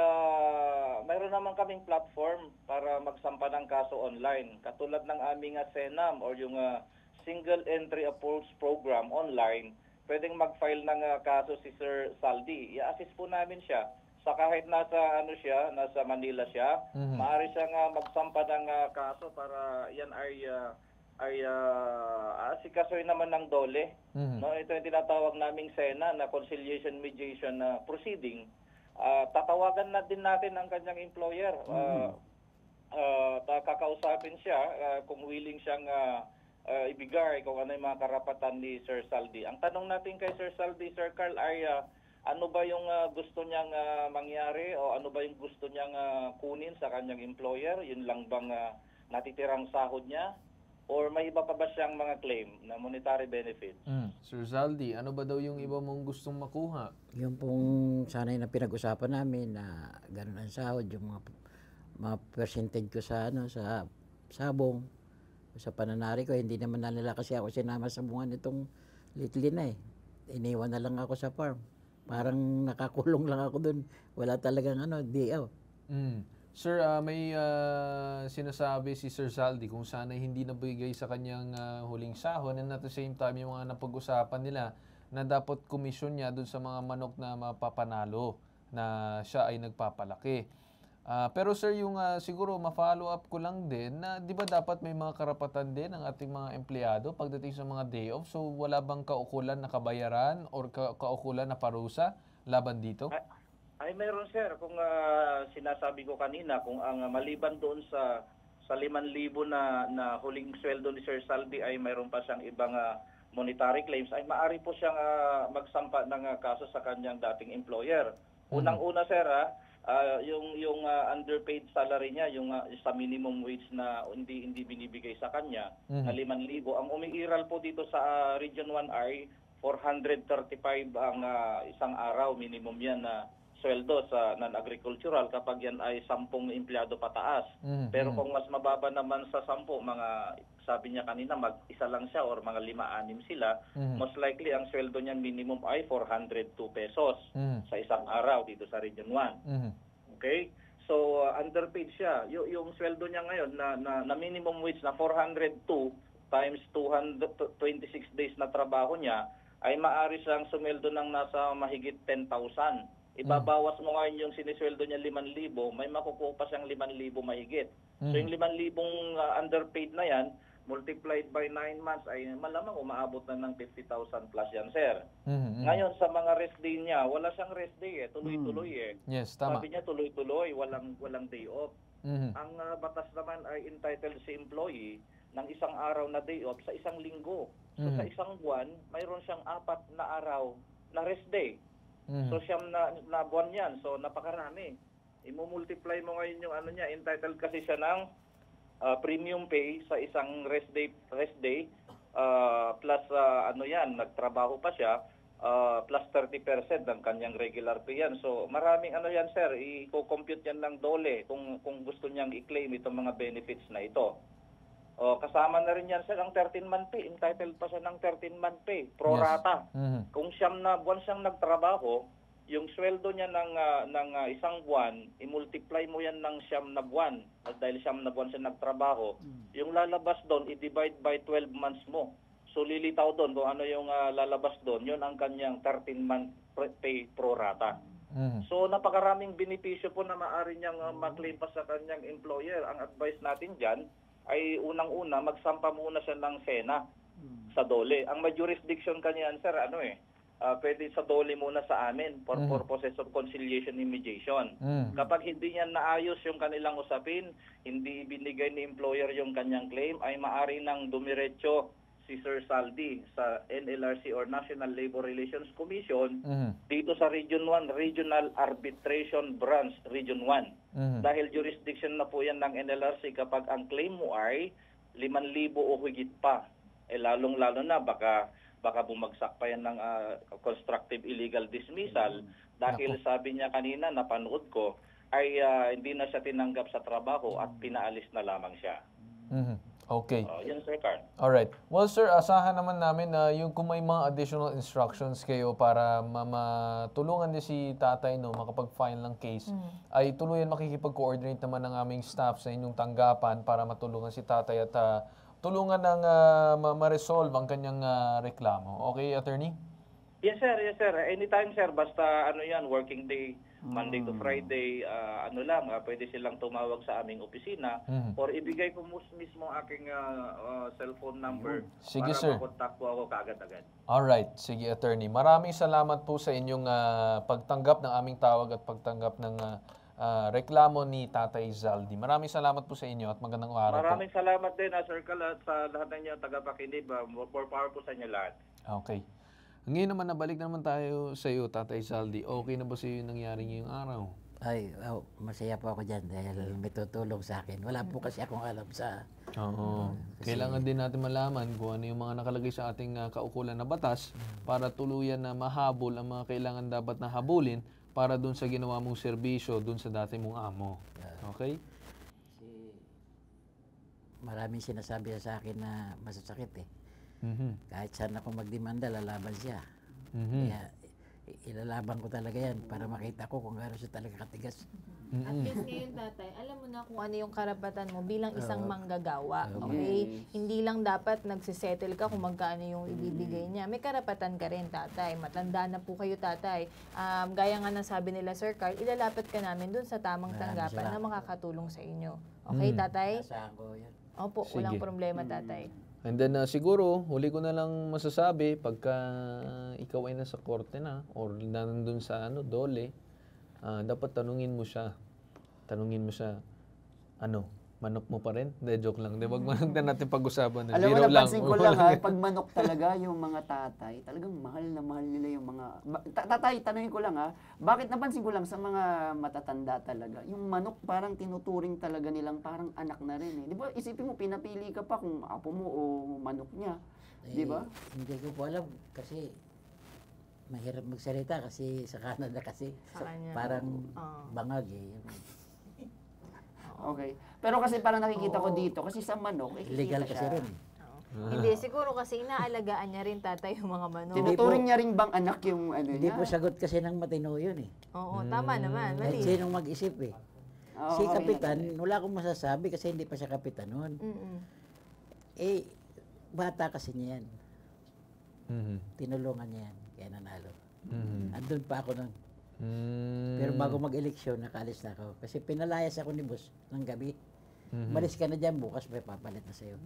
mayroon naman kaming platform para magsampa ng kaso online. Katulad ng aming Senam or yung Single Entry Appeals Program online, pwedeng mag-file ng kaso si Sir Saldi. I-assist po namin siya. Sa kahit nasa nasa Manila siya, maaari siyang magsampa ng kaso para yan ay asikasuhin naman ng DOLE. Ito yung tinatawag naming SENA na Conciliation Mediation Proceeding. Tatawagan na din natin ang kanyang employer. Kakausapin siya kung willing siyang ibigay kung ano yung mga karapatan ni Sir Saldi. Ang tanong natin kay Sir Saldi, Sir Carl, ay ano ba yung gusto niyang mangyari o ano ba yung gusto niyang kunin sa kanyang employer? Yun lang bang natitirang sahod niya? Or may iba pa ba siyang mga claim na monetary benefits? Sir Saldi, ano ba daw yung iba mong gustong makuha? Yung pong sanay na pinag-usapan namin na gano'n ang sahod, yung mga percentage ko sa sa sabong, sa pananari ko, hindi naman nila kasi ako sinama sa bunga nitong lately na Iniwan na lang ako sa farm. Parang nakakulong lang ako dun. Wala talagang day out. Sir, may sinasabi si Sir Saldi kung sana hindi nabigay sa kanyang huling sahod and at the same time yung mga napag-usapan nila na dapat komisyon niya dun sa mga manok na mapapanalo na siya ay nagpapalaki. Pero sir, yung siguro ma-follow up ko lang din na 'di ba dapat may mga karapatan din ng ating mga empleyado pagdating sa mga day off. So wala bang kaukulan na kabayaran or kaukulan na parusa laban dito? Ay meron sir, kung sinasabi ko kanina, kung ang maliban doon sa 5,000 na huling sweldo ni Sir Saldi ay mayroon pa siyang ibang monetary claims, ay maaari po siyang magsampa ng kaso sa kanyang dating employer. Unang-una sir, yung underpaid salary niya, yung sa minimum wage na hindi binibigay sa kanya na 5,000, ang umiiral po dito sa Region 1 ay 435 ang isang araw, minimum yan na sweldo sa non-agricultural kapag yan ay 10 empleyado pataas. Pero kung mas mababa naman sa 10, mga sabi niya kanina mag-isa lang siya or mga 5-6 sila, most likely ang sweldo niya minimum ay 402 pesos sa isang araw dito sa Region 1. Okay? So underpaid siya. Yung sweldo niya ngayon na minimum wage na 402 times 226 days na trabaho niya ay maaari siyang sumeldo ng nasa mahigit 10,000. Ibabawas mo ngayon yung sinisweldo niya 5,000, may makukuha pa siyang 5,000 mahigit. So yung 5,000 underpaid na yan, multiplied by 9 months, ay malamang umaabot na ng 50,000 plus yan, sir. Ngayon, sa mga rest day niya, wala siyang rest day tuloy-tuloy Yes, tama. Sabi niya tuloy-tuloy, walang day off. Ang batas naman ay entitled si employee ng isang araw na day off sa isang linggo. So sa isang buwan, mayroon siyang 4 na araw na rest day. So siyam na buwan yan. So napakarami. Imumultiply mo ngayon yung niya. Entitled kasi siya ng premium pay sa isang rest day plus nagtrabaho pa siya plus 30% ng kanyang regular pay yan. So maraming yan sir. I-compute yan ng dole kung gusto niyang i-claim itong mga benefits na ito. Kasama na rin yan sir ang 13-month pay. Entitled pa siya ng 13-month pay. Pro rata. Kung siyam na buwan siyang nagtrabaho, yung sweldo niya ng isang buwan, i-multiply mo yan ng siyam na buwan. At dahil siyam na buwan siya nagtrabaho, yung lalabas doon, i-divide by 12 months mo. So lilitaw doon kung ano yung lalabas doon. Yun ang kanyang 13-month pay pro rata. So napakaraming benepisyo po na maaari niyang mag-claim pa sa kanyang employer. Ang advice natin dyan, ay unang-una, magsampa muna siya ng SENA sa DOLE. Ang may jurisdiction kanyan, sir, pwede sa DOLE muna sa amin for purposes of conciliation and mediation. Kapag hindi niya naayos yung kanilang usapin, hindi binigay ni employer yung kanyang claim, ay maaari nang dumiretso si Sir Saldi sa NLRC or National Labor Relations Commission dito sa Region 1, Regional Arbitration Branch, Region 1. Dahil jurisdiction na po yan ng NLRC kapag ang claim mo ay 5,000 o higit pa. Lalong-lalo na baka bumagsak pa yan ng constructive illegal dismissal dahil sabi niya kanina, napanood ko, ay hindi na siya tinanggap sa trabaho at pinaalis na lamang siya. Okay. Yan sir, Carl. Alright. Well sir, asahan naman namin na yung kung may mga additional instructions kayo para matulungan din si tatay makapag-file ng case, ay tuluyan makikipag-coordinate naman ng aming staff sa inyong tanggapan para matulungan si tatay at tulungan ng ma-resolve ang kanyang reklamo. Okay, attorney? Yes sir, yes sir. Anytime sir, basta working day, Monday to Friday, pwede silang tumawag sa aming opisina or ibigay ko mismo aking cellphone number. Sige, para sir. makontak po ako kaagad-agad. Alright, sige attorney. Maraming salamat po sa inyong pagtanggap ng aming tawag at pagtanggap ng reklamo ni Tatay Zaldi. Maraming salamat po sa inyo at magandang araw po. Maraming salamat din Sir Carl at sa lahat ng inyo tagapakinig. More power po sa inyo lahat. Okay. Ngayon naman, nabalik naman tayo sa iyo, Tatay Zaldi. Okay na ba sa iyo yung nangyari ngayong araw? Ay, masaya po ako dyan dahil may tutulong sa akin. Wala po kasi akong alam sa... Oo. Kailangan din natin malaman kung ano yung mga nakalagay sa ating kaukulan na batas para tuluyan na mahabol ang mga kailangan dapat na habulin para dun sa ginawa mong serbisyo, dun sa dati mong amo. Okay? Maraming sinasabi sa akin na masasakit Kahit saan ako magdemanda, lalaban siya. Kaya ilalaban ko talaga yan para makita ko kung gaano siya talaga katigas. At least ngayon, tatay, alam mo na kung ano yung karapatan mo bilang isang manggagawa. Okay? Hindi lang dapat nagsisettle ka kung magkano yung ibibigay niya. May karapatan ka rin, tatay. Matanda na po kayo, tatay. Gaya nga ng sabi nila, Sir Carl, ilalapat ka namin dun sa tamang tanggapan na makakatulong sa inyo. Okay, tatay? Asahan ko yan. Opo, walang problema, tatay. And then siguro, huli ko na lang masasabi, pagka ikaw ay nasa korte na or nandun sa dole, dapat tanungin mo siya. Manok mo pa rin? Hindi, joke lang. Wag mo na natin pag-usapan. Alam mo, napansin ko lang pag manok talaga, yung mga tatay, talagang mahal na mahal nila yung mga... Tatay, tanungin ko lang bakit napansin ko lang sa mga matatanda talaga, yung manok parang tinuturing talaga nilang parang anak na rin. Di ba, isipin mo, pinapili ka pa kung apo mo o manok niya. Di ba? Hindi ko po alam kasi mahirap magsalita kasi sa Canada kasi parang bangag Okay. Pero kasi parang nakikita ko dito, kasi sa manok, legal kasi rin. Hindi, siguro kasi inaalagaan niya rin, tatay, yung mga manok. Tinuturing niya rin bang anak yung Hindi po sagot kasi ng matino yun Oo, tama naman. Kahit sinong mag-isip si Kapitan, wala akong masasabi kasi hindi pa siya Kapitan noon. Bata kasi niya yan. Tinulungan niya yan, kaya nanalo. Andun pa ako noon. Pero bago mag-eleksyon, nakaalis na ako. Kasi pinalayas ako ni boss ng gabi. Malis ka na dyan, bukas may papalit na sa'yo.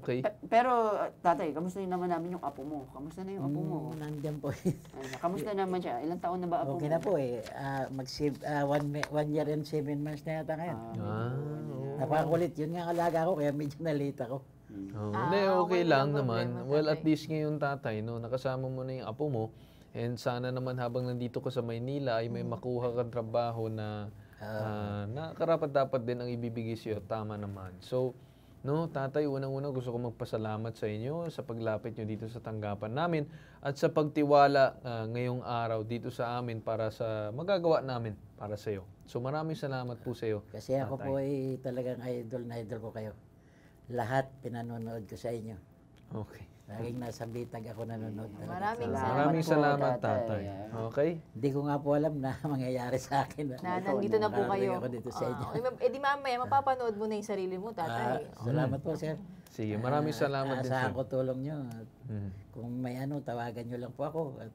Okay. Pero, tatay, kamusta naman namin yung apo mo? Kamusta na yung apo mo? Nandiyan po. Kamusta naman siya? Ilang taon na ba apo mo? Okay na po one year and 7 months na yata ngayon. Napakakulit. Yun nga ang alaga ko, kaya medyo nalita ko. Hindi, okay lang naman. Well, at least ngayon, tatay, nakasama mo na yung apo mo. And sana naman habang nandito ka sa Maynila ay may makuha kang trabaho na karapat-dapat din ang ibibigay sa'yo. Tama naman. So, tatay, unang-una gusto ko magpasalamat sa inyo sa paglapit nyo dito sa tanggapan namin at sa pagtiwala ngayong araw dito sa amin para sa magagawa namin para sa'yo. So, maraming salamat po sa'yo. Kasi ako po ay talagang idol ko kayo. Lahat pinanonood ko sa inyo. Okay. Laging nasa bitag ako nanonood. Maraming salamat, tatay. Okay? Hindi ko nga po alam na mangyayari sa akin. Nandito na po kayo. Ako dito sa inyo. Di mamaya, mapapanood mo na yung sarili mo, tatay. Salamat po, sir. Sige, maraming salamat din, sir. Asahan ko tulong nyo. Kung may tawagan nyo lang po ako at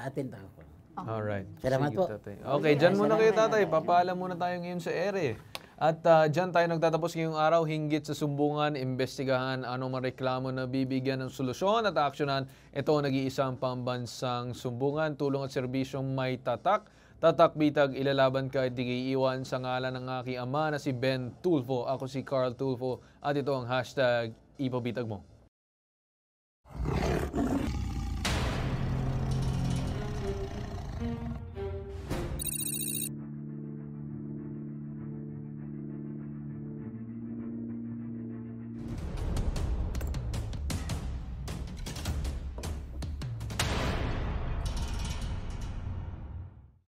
a-attend ako. Alright. Salamat po. Tatay. Okay, dyan muna kayo, tatay. Papaalam muna tayo ngayon sa ere. At dyan tayo nagtatapos ngayong araw, hinggit sa sumbungan, imbestigahan, anong reklamo na bibigyan ng solusyon at aksyonan. Ito ang nag-iisang pambansang sumbungan, tulong at serbisyong may tatak. Tatak bitag, ilalaban ka at di iiwan sa ngalan ng aking ama na si Ben Tulfo. Ako si Carl Tulfo at ito ang hashtag ipabitag mo.